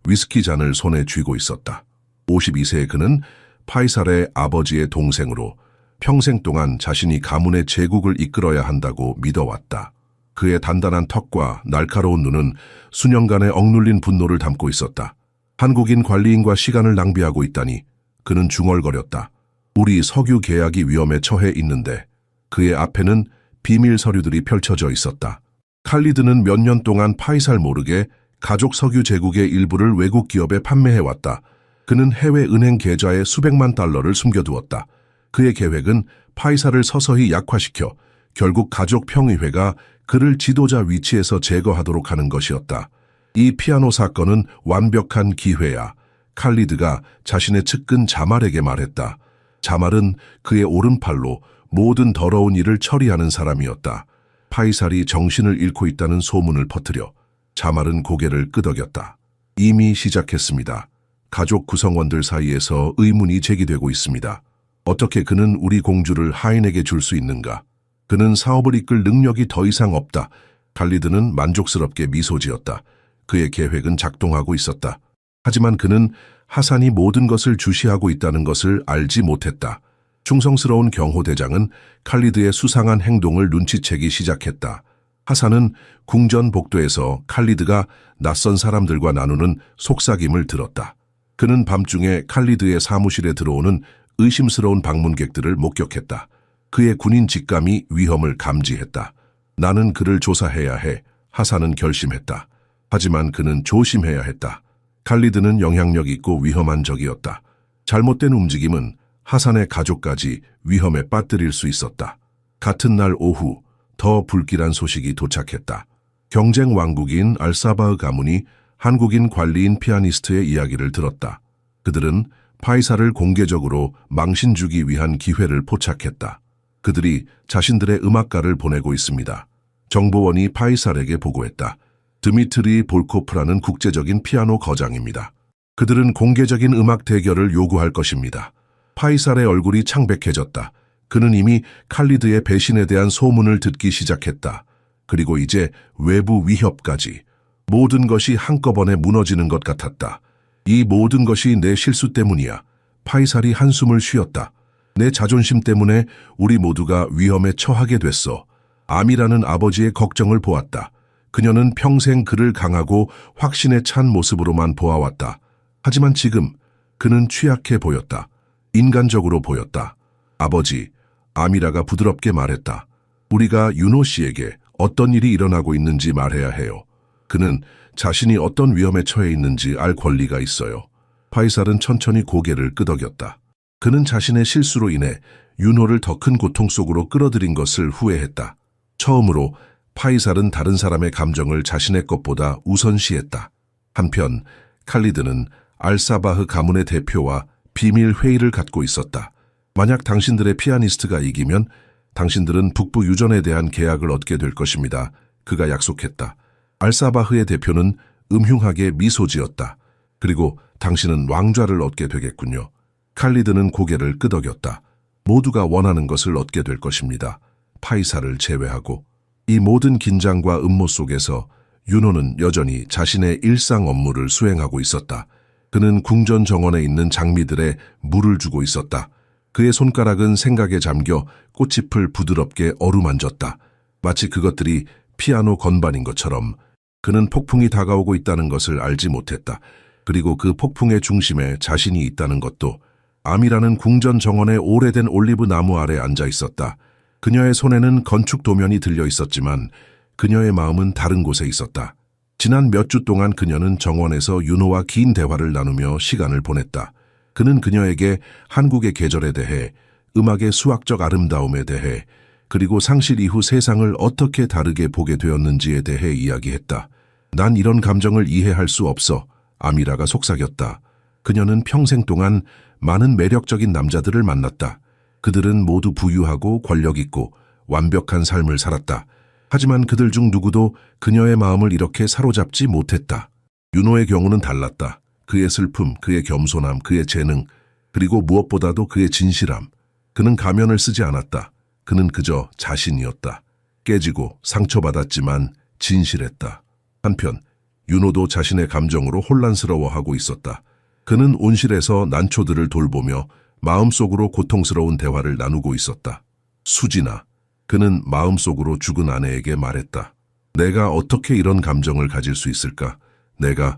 위스키 잔을 손에 쥐고 있었다. 52세의 그는 파이살의 아버지의 동생으로 평생 동안 자신이 가문의 제국을 이끌어야 한다고 믿어왔다. 그의 단단한 턱과 날카로운 눈은 수년간의 억눌린 분노를 담고 있었다. 한국인 관리인과 시간을 낭비하고 있다니 그는 중얼거렸다. 우리 석유 계약이 위험에 처해 있는데 그의 앞에는 비밀 서류들이 펼쳐져 있었다. 칼리드는 몇 년 동안 파이살 모르게 가족 석유 제국의 일부를 외국 기업에 판매해왔다. 그는 해외 은행 계좌에 수백만 달러를 숨겨두었다. 그의 계획은 파이살을 서서히 약화시켜 결국 가족 평의회가 그를 지도자 위치에서 제거하도록 하는 것이었다. 이 피아노 사건은 완벽한 기회야. 칼리드가 자신의 측근 자말에게 말했다. 자말은 그의 오른팔로 모든 더러운 일을 처리하는 사람이었다. 파이살이 정신을 잃고 있다는 소문을 퍼뜨려 자말은 고개를 끄덕였다. 이미 시작했습니다. 가족 구성원들 사이에서 의문이 제기되고 있습니다. 어떻게 그는 우리 공주를 하인에게 줄 수 있는가? 그는 사업을 이끌 능력이 더 이상 없다. 칼리드는 만족스럽게 미소 지었다. 그의 계획은 작동하고 있었다. 하지만 그는 하산이 모든 것을 주시하고 있다는 것을 알지 못했다. 충성스러운 경호대장은 칼리드의 수상한 행동을 눈치채기 시작했다. 하산은 궁전 복도에서 칼리드가 낯선 사람들과 나누는 속삭임을 들었다. 그는 밤중에 칼리드의 사무실에 들어오는 의심스러운 방문객들을 목격했다. 그의 군인 직감이 위험을 감지했다. 나는 그를 조사해야 해. 하산은 결심했다. 하지만 그는 조심해야 했다. 칼리드는 영향력 있고 위험한 적이었다. 잘못된 움직임은 하산의 가족까지 위험에 빠뜨릴 수 있었다. 같은 날 오후 더 불길한 소식이 도착했다. 경쟁 왕국인 알사바흐 가문이 한국인 관리인 피아니스트의 이야기를 들었다. 그들은 파이사를 공개적으로 망신 주기 위한 기회를 포착했다. 그들이 자신들의 음악가를 보내고 있습니다. 정보원이 파이살에게 보고했다. 드미트리 볼코프라는 국제적인 피아노 거장입니다. 그들은 공개적인 음악 대결을 요구할 것입니다. 파이살의 얼굴이 창백해졌다. 그는 이미 칼리드의 배신에 대한 소문을 듣기 시작했다. 그리고 이제 외부 위협까지. 모든 것이 한꺼번에 무너지는 것 같았다. 이 모든 것이 내 실수 때문이야. 파이살이 한숨을 쉬었다. 내 자존심 때문에 우리 모두가 위험에 처하게 됐어. 암이라는 아버지의 걱정을 보았다. 그녀는 평생 그를 강하고 확신에 찬 모습으로만 보아왔다. 하지만 지금 그는 취약해 보였다. 인간적으로 보였다. 아버지, 아미라가 부드럽게 말했다. 우리가 윤호 씨에게 어떤 일이 일어나고 있는지 말해야 해요. 그는 자신이 어떤 위험에 처해 있는지 알 권리가 있어요. 파이살은 천천히 고개를 끄덕였다. 그는 자신의 실수로 인해 윤호를 더 큰 고통 속으로 끌어들인 것을 후회했다. 처음으로 파이살은 다른 사람의 감정을 자신의 것보다 우선시했다. 한편 칼리드는 알사바흐 가문의 대표와 비밀 회의를 갖고 있었다. 만약 당신들의 피아니스트가 이기면 당신들은 북부 유전에 대한 계약을 얻게 될 것입니다. 그가 약속했다. 알사바흐의 대표는 음흉하게 미소 지었다. 그리고 당신은 왕좌를 얻게 되겠군요. 칼리드는 고개를 끄덕였다. 모두가 원하는 것을 얻게 될 것입니다. 파이살을 제외하고. 이 모든 긴장과 음모 속에서 윤호는 여전히 자신의 일상 업무를 수행하고 있었다. 그는 궁전 정원에 있는 장미들에 물을 주고 있었다. 그의 손가락은 생각에 잠겨 꽃잎을 부드럽게 어루만졌다. 마치 그것들이 피아노 건반인 것처럼. 그는 폭풍이 다가오고 있다는 것을 알지 못했다. 그리고 그 폭풍의 중심에 자신이 있다는 것도. 암이라는 궁전 정원의 오래된 올리브 나무 아래 앉아 있었다. 그녀의 손에는 건축 도면이 들려 있었지만 그녀의 마음은 다른 곳에 있었다. 지난 몇 주 동안 그녀는 정원에서 윤호와 긴 대화를 나누며 시간을 보냈다. 그는 그녀에게 한국의 계절에 대해, 음악의 수학적 아름다움에 대해, 그리고 상실 이후 세상을 어떻게 다르게 보게 되었는지에 대해 이야기했다. 난 이런 감정을 이해할 수 없어. 아미라가 속삭였다. 그녀는 평생 동안 많은 매력적인 남자들을 만났다. 그들은 모두 부유하고 권력 있고 완벽한 삶을 살았다. 하지만 그들 중 누구도 그녀의 마음을 이렇게 사로잡지 못했다. 윤호의 경우는 달랐다. 그의 슬픔, 그의 겸손함, 그의 재능, 그리고 무엇보다도 그의 진실함. 그는 가면을 쓰지 않았다. 그는 그저 자신이었다. 깨지고 상처받았지만 진실했다. 한편 윤호도 자신의 감정으로 혼란스러워하고 있었다. 그는 온실에서 난초들을 돌보며 마음속으로 고통스러운 대화를 나누고 있었다. 수진아, 그는 마음속으로 죽은 아내에게 말했다. 내가 어떻게 이런 감정을 가질 수 있을까? 내가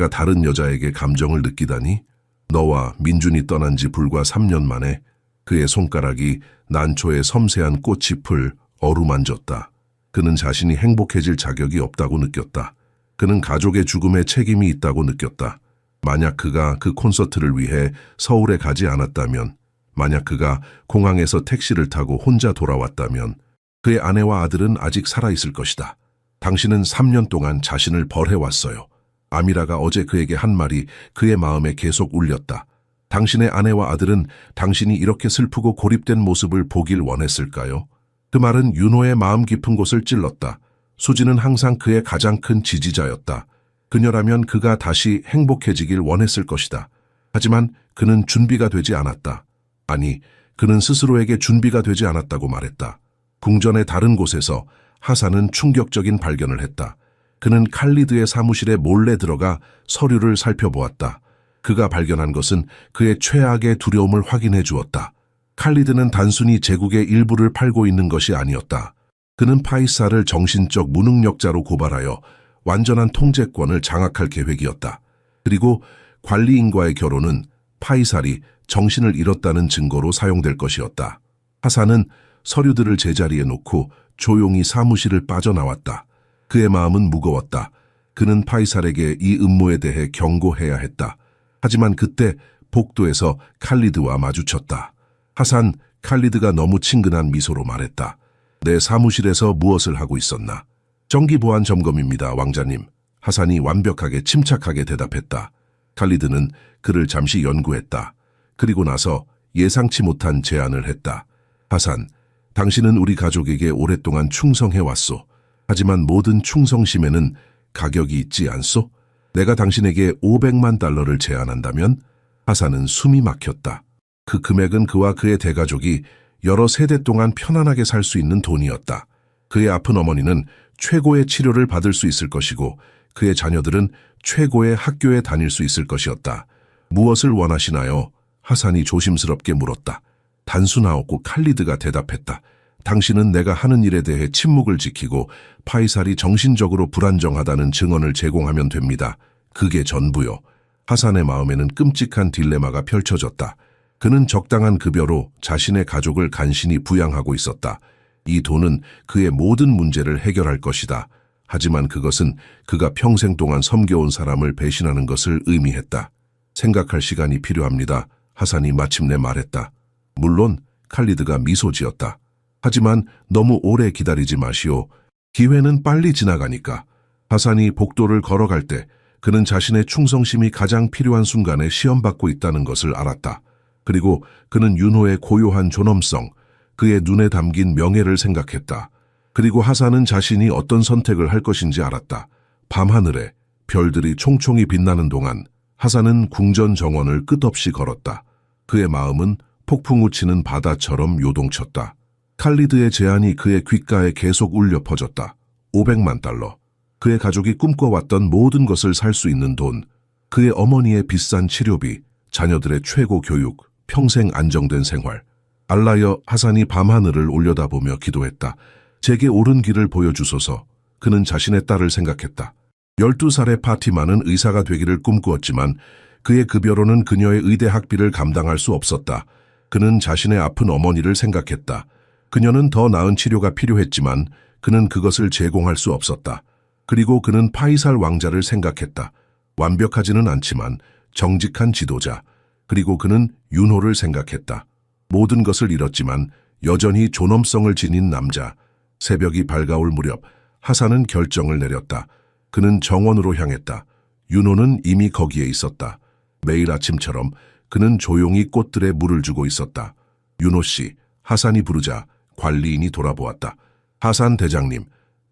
다른 여자에게 감정을 느끼다니? 너와 민준이 떠난 지 불과 3년 만에 그의 손가락이 난초의 섬세한 꽃잎을 어루만졌다. 그는 자신이 행복해질 자격이 없다고 느꼈다. 그는 가족의 죽음에 책임이 있다고 느꼈다. 만약 그가 그 콘서트를 위해 서울에 가지 않았다면, 만약 그가 공항에서 택시를 타고 혼자 돌아왔다면 그의 아내와 아들은 아직 살아있을 것이다. 당신은 3년 동안 자신을 벌해왔어요. 아미라가 어제 그에게 한 말이 그의 마음에 계속 울렸다. 당신의 아내와 아들은 당신이 이렇게 슬프고 고립된 모습을 보길 원했을까요? 그 말은 윤호의 마음 깊은 곳을 찔렀다. 수지는 항상 그의 가장 큰 지지자였다. 그녀라면 그가 다시 행복해지길 원했을 것이다. 하지만 그는 준비가 되지 않았다. 아니, 그는 스스로에게 준비가 되지 않았다고 말했다. 궁전의 다른 곳에서 하산은 충격적인 발견을 했다. 그는 칼리드의 사무실에 몰래 들어가 서류를 살펴보았다. 그가 발견한 것은 그의 최악의 두려움을 확인해 주었다. 칼리드는 단순히 제국의 일부를 팔고 있는 것이 아니었다. 그는 파이살을 정신적 무능력자로 고발하여 완전한 통제권을 장악할 계획이었다. 그리고 관리인과의 결혼은 파이살이 정신을 잃었다는 증거로 사용될 것이었다. 하산은 서류들을 제자리에 놓고 조용히 사무실을 빠져나왔다. 그의 마음은 무거웠다. 그는 파이살에게 이 음모에 대해 경고해야 했다. 하지만 그때 복도에서 칼리드와 마주쳤다. 하산, 칼리드가 너무 친근한 미소로 말했다. 내 사무실에서 무엇을 하고 있었나? 정기 보안 점검입니다, 왕자님. 하산이 완벽하게 침착하게 대답했다. 칼리드는 그를 잠시 연구했다. 그리고 나서 예상치 못한 제안을 했다. 하산, 당신은 우리 가족에게 오랫동안 충성해왔소. 하지만 모든 충성심에는 가격이 있지 않소? 내가 당신에게 500만 달러를 제안한다면? 하산은 숨이 막혔다. 그 금액은 그와 그의 대가족이 여러 세대 동안 편안하게 살 수 있는 돈이었다. 그의 아픈 어머니는 최고의 치료를 받을 수 있을 것이고 그의 자녀들은 최고의 학교에 다닐 수 있을 것이었다. 무엇을 원하시나요? 하산이 조심스럽게 물었다. 단순하고 칼리드가 대답했다. 당신은 내가 하는 일에 대해 침묵을 지키고 파이살이 정신적으로 불안정하다는 증언을 제공하면 됩니다. 그게 전부요. 하산의 마음에는 끔찍한 딜레마가 펼쳐졌다. 그는 적당한 급여로 자신의 가족을 간신히 부양하고 있었다. 이 돈은 그의 모든 문제를 해결할 것이다. 하지만 그것은 그가 평생 동안 섬겨온 사람을 배신하는 것을 의미했다. 생각할 시간이 필요합니다. 하산이 마침내 말했다. 물론 칼리드가 미소 지었다. 하지만 너무 오래 기다리지 마시오. 기회는 빨리 지나가니까. 하산이 복도를 걸어갈 때 그는 자신의 충성심이 가장 필요한 순간에 시험받고 있다는 것을 알았다. 그리고 그는 윤호의 고요한 존엄성, 그의 눈에 담긴 명예를 생각했다. 그리고 하산은 자신이 어떤 선택을 할 것인지 알았다. 밤하늘에 별들이 총총히 빛나는 동안 하산은 궁전 정원을 끝없이 걸었다. 그의 마음은 폭풍 우치는 바다처럼 요동쳤다. 칼리드의 제안이 그의 귓가에 계속 울려 퍼졌다. 500만 달러. 그의 가족이 꿈꿔왔던 모든 것을 살 수 있는 돈. 그의 어머니의 비싼 치료비, 자녀들의 최고 교육, 평생 안정된 생활. 알라여 하산이 밤하늘을 올려다보며 기도했다. 제게 옳은 길을 보여주소서. 그는 자신의 딸을 생각했다. 12살의 파티마는 의사가 되기를 꿈꾸었지만 그의 급여로는 그녀의 의대 학비를 감당할 수 없었다. 그는 자신의 아픈 어머니를 생각했다. 그녀는 더 나은 치료가 필요했지만 그는 그것을 제공할 수 없었다. 그리고 그는 파이살 왕자를 생각했다. 완벽하지는 않지만 정직한 지도자. 그리고 그는 윤호를 생각했다. 모든 것을 잃었지만 여전히 존엄성을 지닌 남자. 새벽이 밝아올 무렵 하산은 결정을 내렸다. 그는 정원으로 향했다. 윤호는 이미 거기에 있었다. 매일 아침처럼 그는 조용히 꽃들에 물을 주고 있었다. 윤호 씨, 하산이 부르자 관리인이 돌아보았다. 하산 대장님.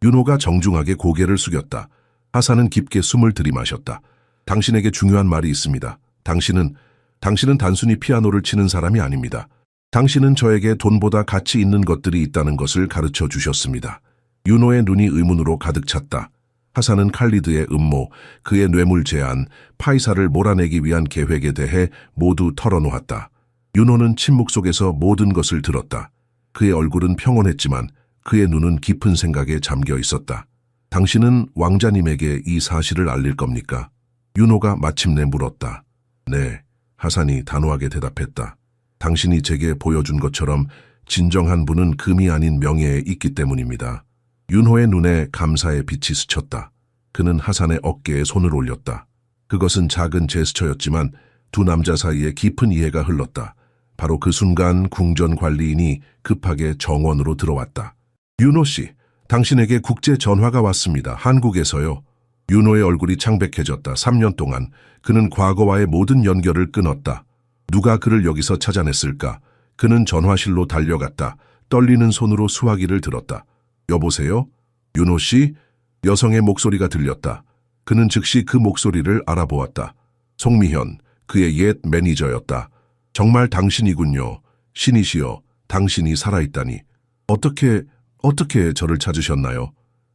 윤호가 정중하게 고개를 숙였다. 하산은 깊게 숨을 들이마셨다. 당신에게 중요한 말이 있습니다. 당신은 단순히 피아노를 치는 사람이 아닙니다. 당신은 저에게 돈보다 가치 있는 것들이 있다는 것을 가르쳐 주셨습니다. 윤호의 눈이 의문으로 가득 찼다. 하산은 칼리드의 음모, 그의 뇌물 제안, 파이살을 몰아내기 위한 계획에 대해 모두 털어놓았다. 윤호는 침묵 속에서 모든 것을 들었다. 그의 얼굴은 평온했지만 그의 눈은 깊은 생각에 잠겨 있었다. 당신은 왕자님에게 이 사실을 알릴 겁니까? 윤호가 마침내 물었다. 네, 하산이 단호하게 대답했다. 당신이 제게 보여준 것처럼 진정한 분은 금이 아닌 명예에 있기 때문입니다. 윤호의 눈에 감사의 빛이 스쳤다. 그는 하산의 어깨에 손을 올렸다. 그것은 작은 제스처였지만 두 남자 사이에 깊은 이해가 흘렀다. 바로 그 순간 궁전 관리인이 급하게 정원으로 들어왔다. 윤호 씨, 당신에게 국제 전화가 왔습니다. 한국에서요. 윤호의 얼굴이 창백해졌다. 3년 동안 그는 과거와의 모든 연결을 끊었다. 누가 그를 여기서 찾아냈을까? 그는 전화실로 달려갔다. 떨리는 손으로 수화기를 들었다. 여보세요? 윤호 씨? 여성의 목소리가 들렸다. 그는 즉시 그 목소리를 알아보았다. 송미현, 그의 옛 매니저였다. 정말 당신이군요. 신이시여, 당신이 살아있다니. 어떻게 저를 찾으셨나요?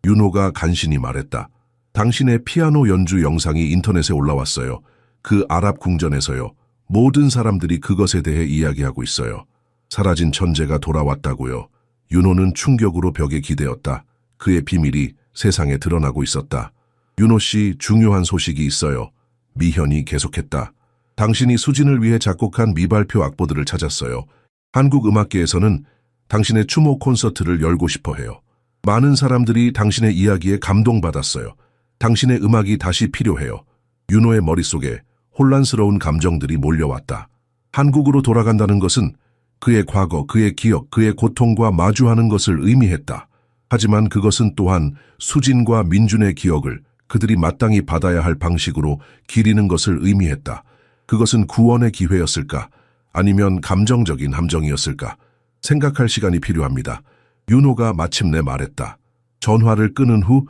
윤호가 간신히 말했다. 당신의 피아노 연주 영상이 인터넷에 올라왔어요. 그 아랍 궁전에서요. 모든 사람들이 그것에 대해 이야기하고 있어요. 사라진 천재가 돌아왔다고요. 윤호는 충격으로 벽에 기대었다. 그의 비밀이 세상에 드러나고 있었다. 윤호 씨, 중요한 소식이 있어요. 미현이 계속했다. 당신이 수진을 위해 작곡한 미발표 악보들을 찾았어요. 한국 음악계에서는 당신의 추모 콘서트를 열고 싶어 해요. 많은 사람들이 당신의 이야기에 감동받았어요. 당신의 음악이 다시 필요해요. 윤호의 머릿속에 혼란스러운 감정들이 몰려왔다. 한국으로 돌아간다는 것은 그의 과거, 그의 기억, 그의 고통과 마주하는 것을 의미했다. 하지만 그것은 또한 수진과 민준의 기억을 그들이 마땅히 받아야 할 방식으로 기리는 것을 의미했다. 그것은 구원의 기회였을까? 아니면 감정적인 함정이었을까? 생각할 시간이 필요합니다. 윤호가 마침내 말했다. 전화를 끊은 후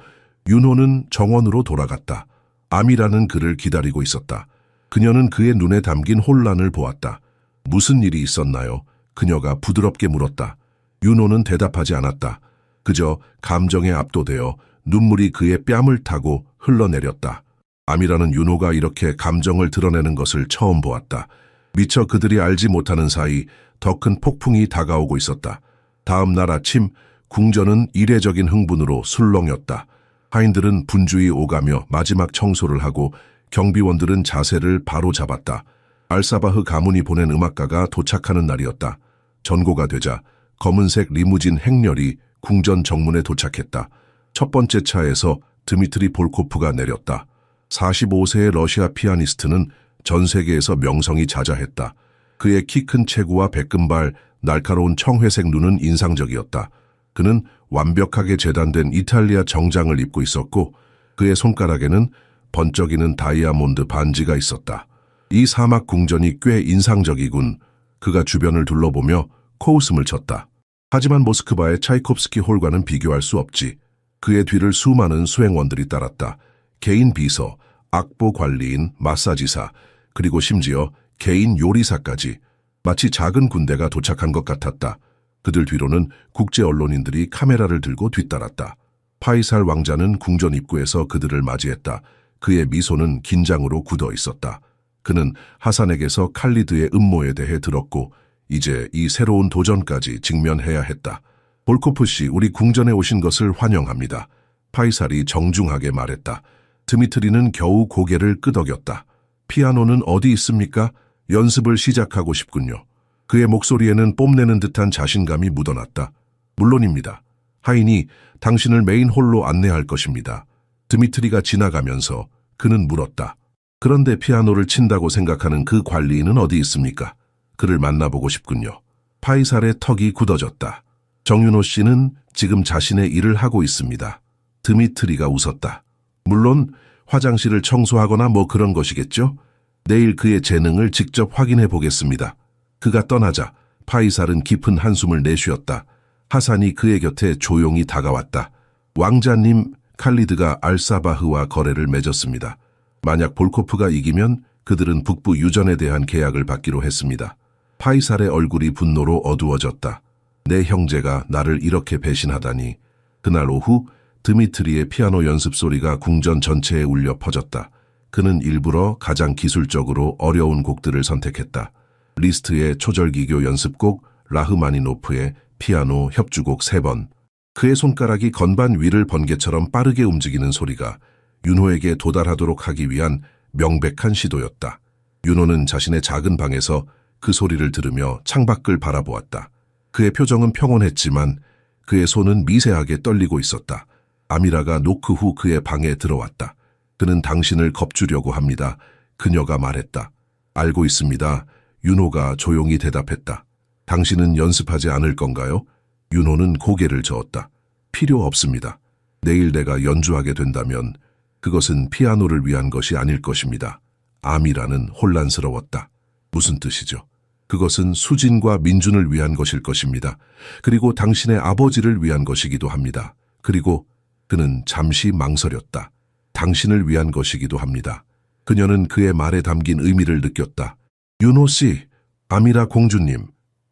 윤호는 정원으로 돌아갔다. 암이라는 그를 기다리고 있었다. 그녀는 그의 눈에 담긴 혼란을 보았다. 무슨 일이 있었나요? 그녀가 부드럽게 물었다. 윤호는 대답하지 않았다. 그저 감정에 압도되어 눈물이 그의 뺨을 타고 흘러내렸다. 암이라는 윤호가 이렇게 감정을 드러내는 것을 처음 보았다. 미처 그들이 알지 못하는 사이 더 큰 폭풍이 다가오고 있었다. 다음 날 아침 궁전은 이례적인 흥분으로 술렁였다. 하인들은 분주히 오가며 마지막 청소를 하고 경비원들은 자세를 바로 잡았다. 알사바흐 가문이 보낸 음악가가 도착하는 날이었다. 전고가 되자 검은색 리무진 행렬이 궁전 정문에 도착했다. 첫 번째 차에서 드미트리 볼코프가 내렸다. 45세의 러시아 피아니스트는 전 세계에서 명성이 자자했다. 그의 키 큰 체구와 백금발, 날카로운 청회색 눈은 인상적이었다. 그는 완벽하게 재단된 이탈리아 정장을 입고 있었고 그의 손가락에는 번쩍이는 다이아몬드 반지가 있었다. 이 사막 궁전이 꽤 인상적이군. 그가 주변을 둘러보며 코웃음을 쳤다. 하지만 모스크바의 차이콥스키 홀과는 비교할 수 없지. 그의 뒤를 수많은 수행원들이 따랐다. 개인 비서, 악보 관리인, 마사지사, 그리고 심지어 개인 요리사까지. 마치 작은 군대가 도착한 것 같았다. 그들 뒤로는 국제 언론인들이 카메라를 들고 뒤따랐다. 파이살 왕자는 궁전 입구에서 그들을 맞이했다. 그의 미소는 긴장으로 굳어 있었다. 그는 하산에게서 칼리드의 음모에 대해 들었고 이제 이 새로운 도전까지 직면해야 했다. 볼코프 씨, 우리 궁전에 오신 것을 환영합니다. 파이살이 정중하게 말했다. 드미트리는 겨우 고개를 끄덕였다. 피아노는 어디 있습니까? 연습을 시작하고 싶군요. 그의 목소리에는 뽐내는 듯한 자신감이 묻어났다. 물론입니다. 하인이 당신을 메인 홀로 안내할 것입니다. 드미트리가 지나가면서 그는 물었다. 그런데 피아노를 친다고 생각하는 그 관리인은 어디 있습니까? 그를 만나보고 싶군요. 파이살의 턱이 굳어졌다. 정윤호 씨는 지금 자신의 일을 하고 있습니다. 드미트리가 웃었다. 물론 화장실을 청소하거나 뭐 그런 것이겠죠? 내일 그의 재능을 직접 확인해 보겠습니다. 그가 떠나자 파이살은 깊은 한숨을 내쉬었다. 하산이 그의 곁에 조용히 다가왔다. 왕자님, 칼리드가 알사바흐와 거래를 맺었습니다. 만약 볼코프가 이기면 그들은 북부 유전에 대한 계약을 받기로 했습니다. 파이살의 얼굴이 분노로 어두워졌다. 내 형제가 나를 이렇게 배신하다니. 그날 오후 드미트리의 피아노 연습 소리가 궁전 전체에 울려 퍼졌다. 그는 일부러 가장 기술적으로 어려운 곡들을 선택했다. 리스트의 초절기교 연습곡, 라흐마니노프의 피아노 협주곡 3번. 그의 손가락이 건반 위를 번개처럼 빠르게 움직이는 소리가 윤호에게 도달하도록 하기 위한 명백한 시도였다. 윤호는 자신의 작은 방에서 그 소리를 들으며 창밖을 바라보았다. 그의 표정은 평온했지만 그의 손은 미세하게 떨리고 있었다. 아미라가 노크 후 그의 방에 들어왔다. 그는 당신을 겁주려고 합니다. 그녀가 말했다. 알고 있습니다. 윤호가 조용히 대답했다. 당신은 연습하지 않을 건가요? 윤호는 고개를 저었다. 필요 없습니다. 내일 내가 연주하게 된다면 그것은 피아노를 위한 것이 아닐 것입니다. 아미라는 혼란스러웠다. 무슨 뜻이죠? 그것은 수진과 민준을 위한 것일 것입니다. 그리고 당신의 아버지를 위한 것이기도 합니다. 그리고 그는 잠시 망설였다. 당신을 위한 것이기도 합니다. 그녀는 그의 말에 담긴 의미를 느꼈다. 윤호 씨, 아미라 공주님,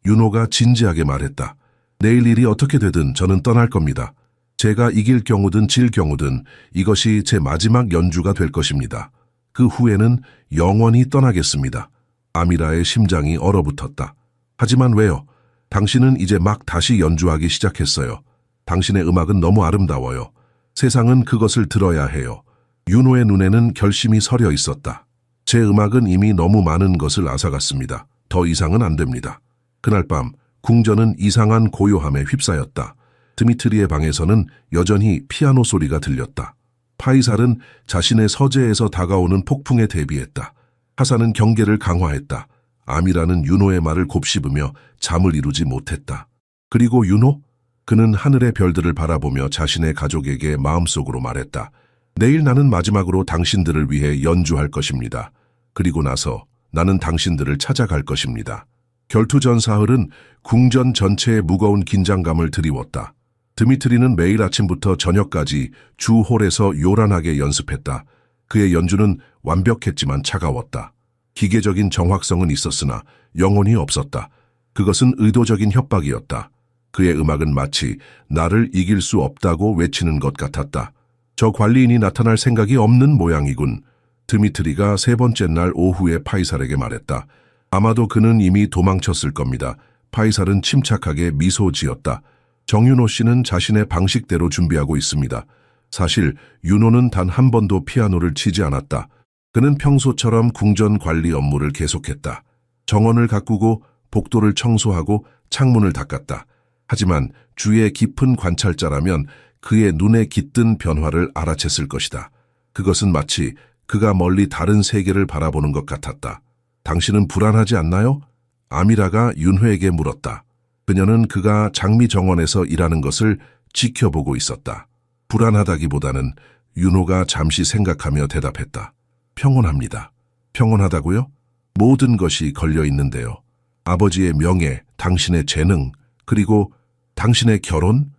윤호가 진지하게 말했다. 내일 일이 어떻게 되든 저는 떠날 겁니다. 제가 이길 경우든 질 경우든 이것이 제 마지막 연주가 될 것입니다. 그 후에는 영원히 떠나겠습니다. 아미라의 심장이 얼어붙었다. 하지만 왜요? 당신은 이제 막 다시 연주하기 시작했어요. 당신의 음악은 너무 아름다워요. 세상은 그것을 들어야 해요. 윤호의 눈에는 결심이 서려 있었다. 제 음악은 이미 너무 많은 것을 앗아갔습니다. 더 이상은 안 됩니다. 그날 밤 궁전은 이상한 고요함에 휩싸였다. 드미트리의 방에서는 여전히 피아노 소리가 들렸다. 파이살은 자신의 서재에서 다가오는 폭풍에 대비했다. 하산은 경계를 강화했다. 아미라는 윤호의 말을 곱씹으며 잠을 이루지 못했다. 그리고 윤호? 그는 하늘의 별들을 바라보며 자신의 가족에게 마음속으로 말했다. 내일 나는 마지막으로 당신들을 위해 연주할 것입니다. 그리고 나서 나는 당신들을 찾아갈 것입니다. 결투 전 사흘은 궁전 전체에 무거운 긴장감을 드리웠다. 드미트리는 매일 아침부터 저녁까지 주 홀에서 요란하게 연습했다. 그의 연주는 완벽했지만 차가웠다. 기계적인 정확성은 있었으나 영혼이 없었다. 그것은 의도적인 협박이었다. 그의 음악은 마치 나를 이길 수 없다고 외치는 것 같았다. 저 관리인이 나타날 생각이 없는 모양이군. 드미트리가 세 번째 날 오후에 파이살에게 말했다. 아마도 그는 이미 도망쳤을 겁니다. 파이살은 침착하게 미소 지었다. 정윤호 씨는 자신의 방식대로 준비하고 있습니다. 사실 윤호는 단 한 번도 피아노를 치지 않았다. 그는 평소처럼 궁전 관리 업무를 계속했다. 정원을 가꾸고 복도를 청소하고 창문을 닦았다. 하지만 주의 깊은 관찰자라면 그의 눈에 깃든 변화를 알아챘을 것이다. 그것은 마치 그가 멀리 다른 세계를 바라보는 것 같았다. 당신은 불안하지 않나요? 아미라가 윤회에게 물었다. 그녀는 그가 장미 정원에서 일하는 것을 지켜보고 있었다. 불안하다기보다는 윤호가 잠시 생각하며 대답했다. 평온합니다. 평온하다고요? 모든 것이 걸려 있는데요. 아버지의 명예, 당신의 재능, 그리고 당신의 결혼?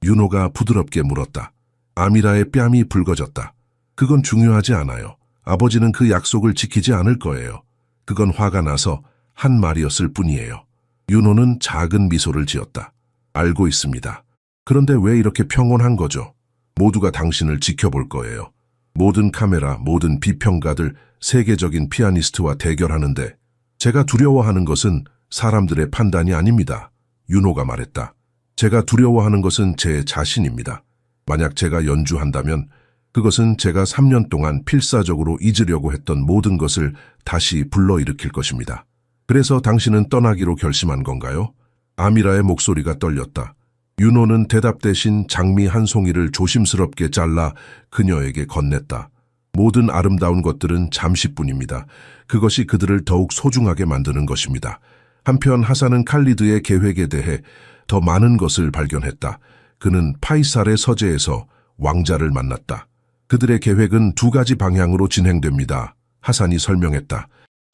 윤호가 부드럽게 물었다. 아미라의 뺨이 붉어졌다. 그건 중요하지 않아요. 아버지는 그 약속을 지키지 않을 거예요. 그건 화가 나서 한 말이었을 뿐이에요. 윤호는 작은 미소를 지었다. 알고 있습니다. 그런데 왜 이렇게 평온한 거죠? 모두가 당신을 지켜볼 거예요. 모든 카메라, 모든 비평가들, 세계적인 피아니스트와 대결하는데 제가 두려워하는 것은 사람들의 판단이 아닙니다. 윤호가 말했다. 제가 두려워하는 것은 제 자신입니다. 만약 제가 연주한다면 그것은 제가 3년 동안 필사적으로 잊으려고 했던 모든 것을 다시 불러일으킬 것입니다. 그래서 당신은 떠나기로 결심한 건가요? 아미라의 목소리가 떨렸다. 윤호는 대답 대신 장미 한 송이를 조심스럽게 잘라 그녀에게 건넸다. 모든 아름다운 것들은 잠시뿐입니다. 그것이 그들을 더욱 소중하게 만드는 것입니다. 한편 하산은 칼리드의 계획에 대해 더 많은 것을 발견했다. 그는 파이살의 서재에서 왕자를 만났다. 그들의 계획은 두 가지 방향으로 진행됩니다. 하산이 설명했다.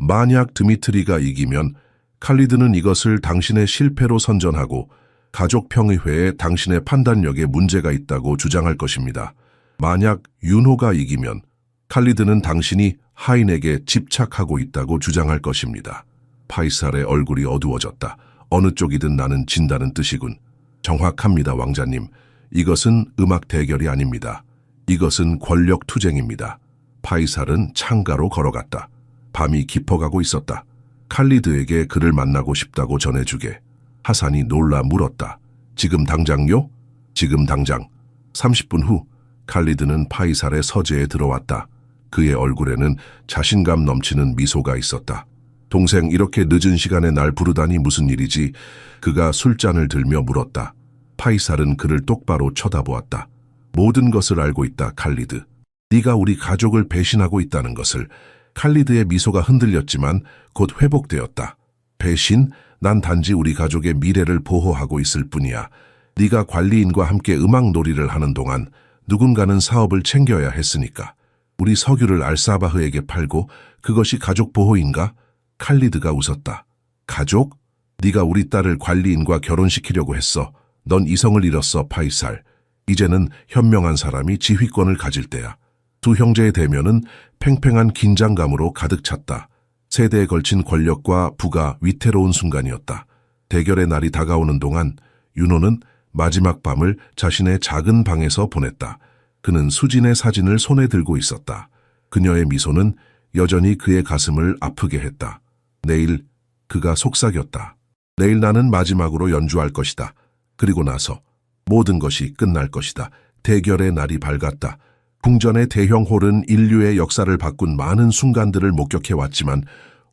만약 드미트리가 이기면 칼리드는 이것을 당신의 실패로 선전하고 가족평의회에 당신의 판단력에 문제가 있다고 주장할 것입니다. 만약 윤호가 이기면 칼리드는 당신이 하인에게 집착하고 있다고 주장할 것입니다. 파이살의 얼굴이 어두워졌다. 어느 쪽이든 나는 진다는 뜻이군. 정확합니다, 왕자님. 이것은 음악 대결이 아닙니다. 이것은 권력 투쟁입니다. 파이살은 창가로 걸어갔다. 밤이 깊어가고 있었다. 칼리드에게 그를 만나고 싶다고 전해주게. 하산이 놀라 물었다. 지금 당장요? 지금 당장. 30분 후 칼리드는 파이살의 서재에 들어왔다. 그의 얼굴에는 자신감 넘치는 미소가 있었다. 동생, 이렇게 늦은 시간에 날 부르다니 무슨 일이지? 그가 술잔을 들며 물었다. 파이살은 그를 똑바로 쳐다보았다. 모든 것을 알고 있다, 칼리드. 네가 우리 가족을 배신하고 있다는 것을. 칼리드의 미소가 흔들렸지만 곧 회복되었다. 배신? 난 단지 우리 가족의 미래를 보호하고 있을 뿐이야. 네가 관리인과 함께 음악 놀이를 하는 동안 누군가는 사업을 챙겨야 했으니까. 우리 석유를 알사바흐에게 팔고 그것이 가족 보호인가? 칼리드가 웃었다. 가족? 네가 우리 딸을 관리인과 결혼시키려고 했어. 넌 이성을 잃었어, 파이살. 이제는 현명한 사람이 지휘권을 가질 때야. 두 형제의 대면은 팽팽한 긴장감으로 가득 찼다. 세대에 걸친 권력과 부가 위태로운 순간이었다. 대결의 날이 다가오는 동안 윤호는 마지막 밤을 자신의 작은 방에서 보냈다. 그는 수진의 사진을 손에 들고 있었다. 그녀의 미소는 여전히 그의 가슴을 아프게 했다. 내일 그가 속삭였다. 내일 나는 마지막으로 연주할 것이다. 그리고 나서 모든 것이 끝날 것이다. 대결의 날이 밝았다. 궁전의 대형 홀은 인류의 역사를 바꾼 많은 순간들을 목격해왔지만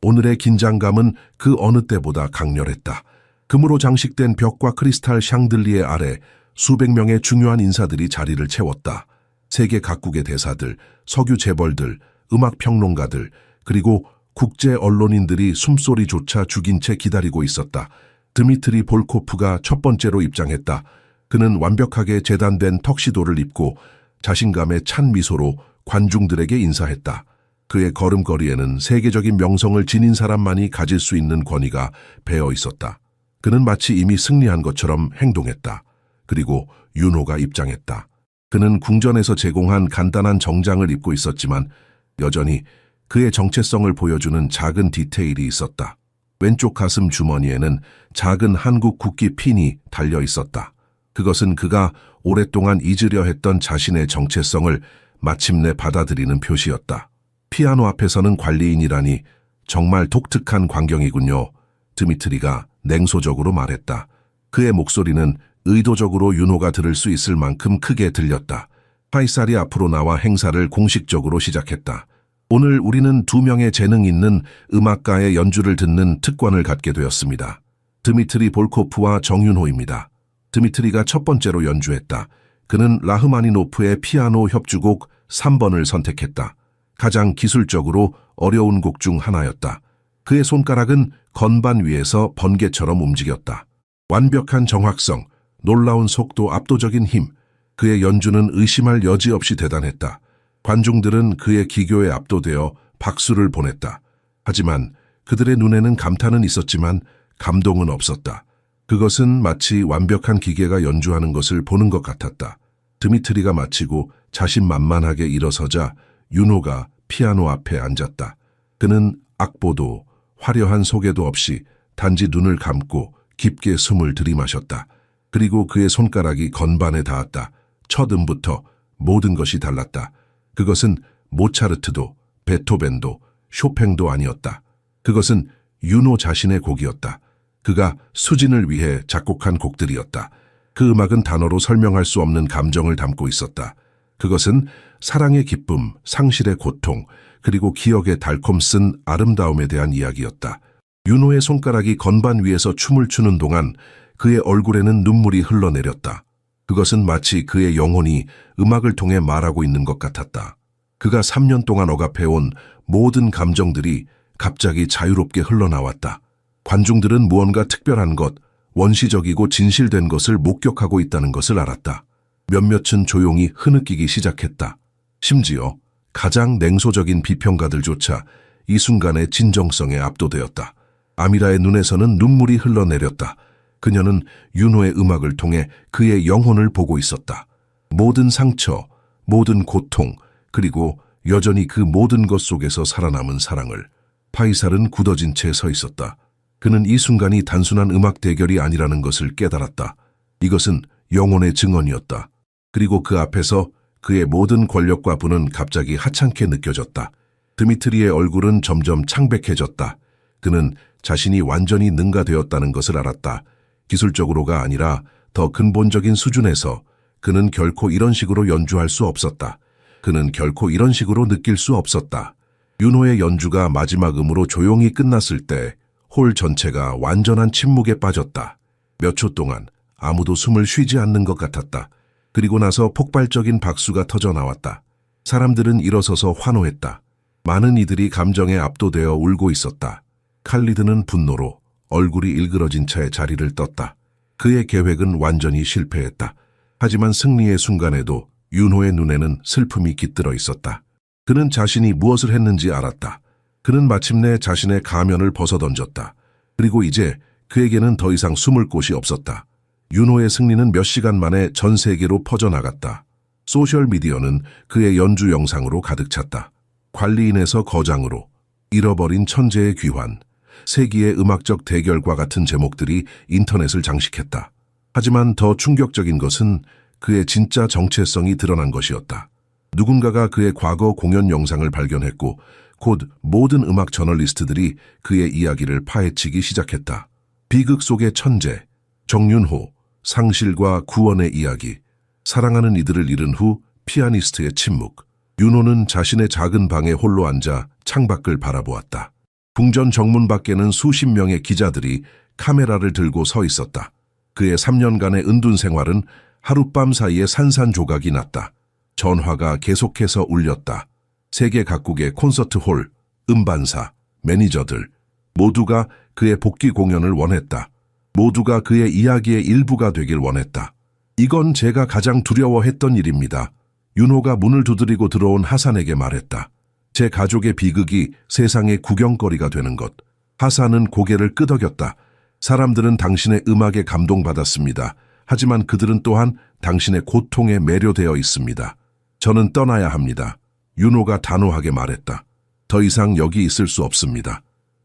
오늘의 긴장감은 그 어느 때보다 강렬했다. 금으로 장식된 벽과 크리스탈 샹들리에 아래 수백 명의 중요한 인사들이 자리를 채웠다. 세계 각국의 대사들, 석유 재벌들, 음악 평론가들, 그리고 국제 언론인들이 숨소리조차 죽인 채 기다리고 있었다. 드미트리 볼코프가 첫 번째로 입장했다. 그는 완벽하게 재단된 턱시도를 입고 자신감에 찬 미소로 관중들에게 인사했다. 그의 걸음걸이에는 세계적인 명성을 지닌 사람만이 가질 수 있는 권위가 배어 있었다. 그는 마치 이미 승리한 것처럼 행동했다. 그리고 윤호가 입장했다. 그는 궁전에서 제공한 간단한 정장을 입고 있었지만 여전히 그의 정체성을 보여주는 작은 디테일이 있었다. 왼쪽 가슴 주머니에는 작은 한국 국기 핀이 달려 있었다. 그것은 그가 오랫동안 잊으려 했던 자신의 정체성을 마침내 받아들이는 표시였다. 피아노 앞에서는 관리인이라니 정말 독특한 광경이군요. 드미트리가 냉소적으로 말했다. 그의 목소리는 의도적으로 윤호가 들을 수 있을 만큼 크게 들렸다. 파이살이 앞으로 나와 행사를 공식적으로 시작했다. 오늘 우리는 두 명의 재능 있는 음악가의 연주를 듣는 특권을 갖게 되었습니다. 드미트리 볼코프와 정윤호입니다. 드미트리가 첫 번째로 연주했다. 그는 라흐마니노프의 피아노 협주곡 3번을 선택했다. 가장 기술적으로 어려운 곡 중 하나였다. 그의 손가락은 건반 위에서 번개처럼 움직였다. 완벽한 정확성, 놀라운 속도, 압도적인 힘. 그의 연주는 의심할 여지 없이 대단했다. 관중들은 그의 기교에 압도되어 박수를 보냈다. 하지만 그들의 눈에는 감탄은 있었지만 감동은 없었다. 그것은 마치 완벽한 기계가 연주하는 것을 보는 것 같았다. 드미트리가 마치고 자신만만하게 일어서자 윤호가 피아노 앞에 앉았다. 그는 악보도 화려한 소개도 없이 단지 눈을 감고 깊게 숨을 들이마셨다. 그리고 그의 손가락이 건반에 닿았다. 첫 음부터 모든 것이 달랐다. 그것은 모차르트도 베토벤도 쇼팽도 아니었다. 그것은 윤호 자신의 곡이었다. 그가 수진을 위해 작곡한 곡들이었다. 그 음악은 단어로 설명할 수 없는 감정을 담고 있었다. 그것은 사랑의 기쁨, 상실의 고통, 그리고 기억의 달콤 쓴 아름다움에 대한 이야기였다. 윤호의 손가락이 건반 위에서 춤을 추는 동안 그의 얼굴에는 눈물이 흘러내렸다. 그것은 마치 그의 영혼이 음악을 통해 말하고 있는 것 같았다. 그가 3년 동안 억압해온 모든 감정들이 갑자기 자유롭게 흘러나왔다. 관중들은 무언가 특별한 것, 원시적이고 진실된 것을 목격하고 있다는 것을 알았다. 몇몇은 조용히 흐느끼기 시작했다. 심지어 가장 냉소적인 비평가들조차 이 순간의 진정성에 압도되었다. 아미라의 눈에서는 눈물이 흘러내렸다. 그녀는 윤호의 음악을 통해 그의 영혼을 보고 있었다. 모든 상처, 모든 고통, 그리고 여전히 그 모든 것 속에서 살아남은 사랑을. 파이살은 굳어진 채 서 있었다. 그는 이 순간이 단순한 음악 대결이 아니라는 것을 깨달았다. 이것은 영혼의 증언이었다. 그리고 그 앞에서 그의 모든 권력과 부는 갑자기 하찮게 느껴졌다. 드미트리의 얼굴은 점점 창백해졌다. 그는 자신이 완전히 능가되었다는 것을 알았다. 기술적으로가 아니라 더 근본적인 수준에서. 그는 결코 이런 식으로 연주할 수 없었다. 그는 결코 이런 식으로 느낄 수 없었다. 윤호의 연주가 마지막 음으로 조용히 끝났을 때 홀 전체가 완전한 침묵에 빠졌다. 몇 초 동안 아무도 숨을 쉬지 않는 것 같았다. 그리고 나서 폭발적인 박수가 터져 나왔다. 사람들은 일어서서 환호했다. 많은 이들이 감정에 압도되어 울고 있었다. 칼리드는 분노로 얼굴이 일그러진 채 자리를 떴다. 그의 계획은 완전히 실패했다. 하지만 승리의 순간에도 윤호의 눈에는 슬픔이 깃들어 있었다. 그는 자신이 무엇을 했는지 알았다. 그는 마침내 자신의 가면을 벗어던졌다. 그리고 이제 그에게는 더 이상 숨을 곳이 없었다. 윤호의 승리는 몇 시간 만에 전 세계로 퍼져나갔다. 소셜미디어는 그의 연주 영상으로 가득 찼다. 관리인에서 거장으로, 잃어버린 천재의 귀환, 세기의 음악적 대결과 같은 제목들이 인터넷을 장식했다. 하지만 더 충격적인 것은 그의 진짜 정체성이 드러난 것이었다. 누군가가 그의 과거 공연 영상을 발견했고 곧 모든 음악 저널리스트들이 그의 이야기를 파헤치기 시작했다. 비극 속의 천재, 정윤호, 상실과 구원의 이야기, 사랑하는 이들을 잃은 후 피아니스트의 침묵. 윤호는 자신의 작은 방에 홀로 앉아 창밖을 바라보았다. 궁전 정문 밖에는 수십 명의 기자들이 카메라를 들고 서 있었다. 그의 3년간의 은둔 생활은 하룻밤 사이에 산산조각이 났다. 전화가 계속해서 울렸다. 세계 각국의 콘서트홀, 음반사, 매니저들 모두가 그의 복귀 공연을 원했다. 모두가 그의 이야기의 일부가 되길 원했다. 이건 제가 가장 두려워했던 일입니다. 윤호가 문을 두드리고 들어온 하산에게 말했다. 제 가족의 비극이 세상의 구경거리가 되는 것. 하산은 고개를 끄덕였다. 사람들은 당신의 음악에 감동받았습니다. 하지만 그들은 또한 당신의 고통에 매료되어 있습니다. 저는 떠나야 합니다. 윤호가 단호하게 말했다. 더 이상 여기 있을 수 없습니다.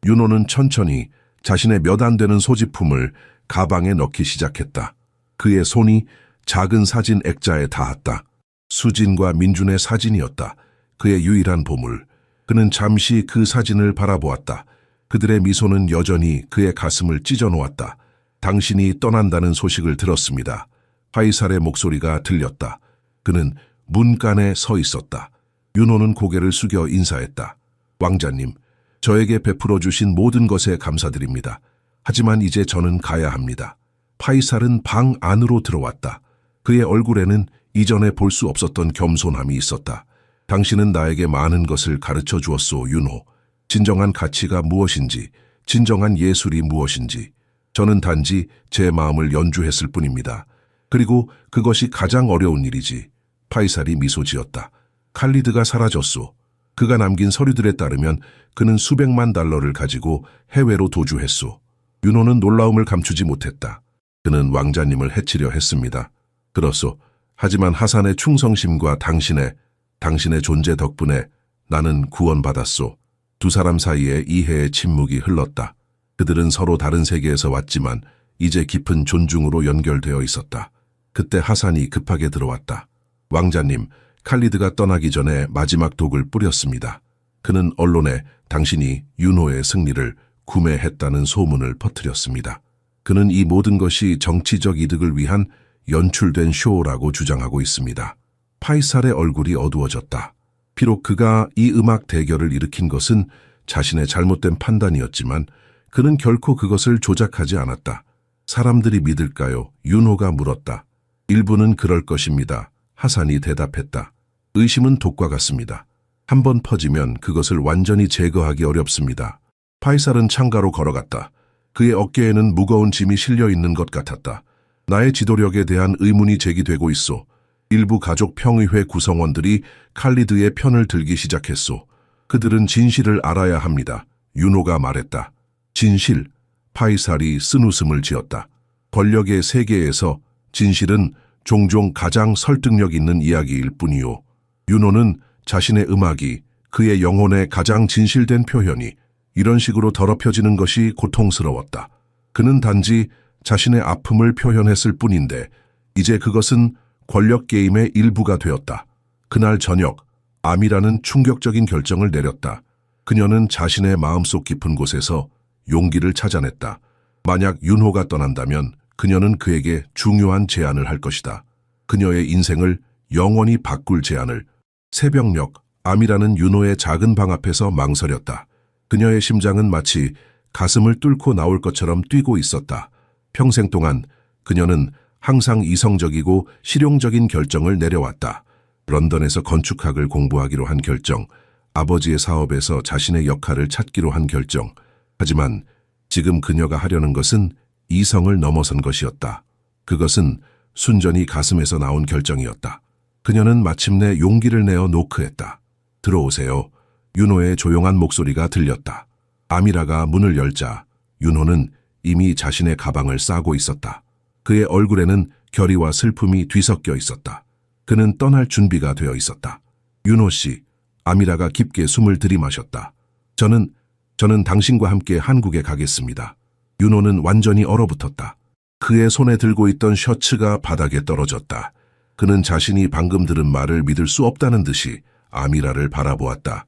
윤호는 천천히 자신의 몇 안 되는 소지품을 가방에 넣기 시작했다. 그의 손이 작은 사진 액자에 닿았다. 수진과 민준의 사진이었다. 그의 유일한 보물. 그는 잠시 그 사진을 바라보았다. 그들의 미소는 여전히 그의 가슴을 찢어놓았다. 당신이 떠난다는 소식을 들었습니다. 파이살의 목소리가 들렸다. 그는 문간에 서 있었다. 윤호는 고개를 숙여 인사했다. 왕자님, 저에게 베풀어 주신 모든 것에 감사드립니다. 하지만 이제 저는 가야 합니다. 파이살은 방 안으로 들어왔다. 그의 얼굴에는 이전에 볼 수 없었던 겸손함이 있었다. 당신은 나에게 많은 것을 가르쳐 주었소, 윤호. 진정한 가치가 무엇인지, 진정한 예술이 무엇인지. 저는 단지 제 마음을 연주했을 뿐입니다. 그리고 그것이 가장 어려운 일이지. 파이살이 미소 지었다. 칼리드가 사라졌소. 그가 남긴 서류들에 따르면 그는 수백만 달러를 가지고 해외로 도주했소. 윤호는 놀라움을 감추지 못했다. 그는 왕자님을 해치려 했습니다. 그렇소. 하지만 하산의 충성심과 당신의 존재 덕분에 나는 구원받았소. 두 사람 사이에 이해의 침묵이 흘렀다. 그들은 서로 다른 세계에서 왔지만 이제 깊은 존중으로 연결되어 있었다. 그때 하산이 급하게 들어왔다. 왕자님, 칼리드가 떠나기 전에 마지막 독을 뿌렸습니다. 그는 언론에 당신이 윤호의 승리를 구매했다는 소문을 퍼뜨렸습니다. 그는 이 모든 것이 정치적 이득을 위한 연출된 쇼라고 주장하고 있습니다. 파이살의 얼굴이 어두워졌다. 비록 그가 이 음악 대결을 일으킨 것은 자신의 잘못된 판단이었지만 그는 결코 그것을 조작하지 않았다. 사람들이 믿을까요? 윤호가 물었다. 일부는 그럴 것입니다. 하산이 대답했다. 의심은 독과 같습니다. 한번 퍼지면 그것을 완전히 제거하기 어렵습니다. 파이살은 창가로 걸어갔다. 그의 어깨에는 무거운 짐이 실려 있는 것 같았다. 나의 지도력에 대한 의문이 제기되고 있소. 일부 가족 평의회 구성원들이 칼리드의 편을 들기 시작했소. 그들은 진실을 알아야 합니다. 윤호가 말했다. 진실. 파이살이 쓴웃음을 지었다. 권력의 세계에서 진실은 종종 가장 설득력 있는 이야기일 뿐이요. 윤호는 자신의 음악이 그의 영혼의 가장 진실된 표현이 이런 식으로 더럽혀지는 것이 고통스러웠다. 그는 단지 자신의 아픔을 표현했을 뿐인데 이제 그것은 권력 게임의 일부가 되었다. 그날 저녁 아미라는 충격적인 결정을 내렸다. 그녀는 자신의 마음속 깊은 곳에서 용기를 찾아냈다. 만약 윤호가 떠난다면 그녀는 그에게 중요한 제안을 할 것이다. 그녀의 인생을 영원히 바꿀 제안을. 새벽녘 아미라는 윤호의 작은 방 앞에서 망설였다. 그녀의 심장은 마치 가슴을 뚫고 나올 것처럼 뛰고 있었다. 평생 동안 그녀는 항상 이성적이고 실용적인 결정을 내려왔다. 런던에서 건축학을 공부하기로 한 결정, 아버지의 사업에서 자신의 역할을 찾기로 한 결정. 하지만 지금 그녀가 하려는 것은 이성을 넘어선 것이었다. 그것은 순전히 가슴에서 나온 결정이었다. 그녀는 마침내 용기를 내어 노크했다. 들어오세요. 윤호의 조용한 목소리가 들렸다. 아미라가 문을 열자 윤호는 이미 자신의 가방을 싸고 있었다. 그의 얼굴에는 결의와 슬픔이 뒤섞여 있었다. 그는 떠날 준비가 되어 있었다. 윤호 씨, 아미라가 깊게 숨을 들이마셨다. 저는 당신과 함께 한국에 가겠습니다. 윤호는 완전히 얼어붙었다. 그의 손에 들고 있던 셔츠가 바닥에 떨어졌다. 그는 자신이 방금 들은 말을 믿을 수 없다는 듯이 아미라를 바라보았다.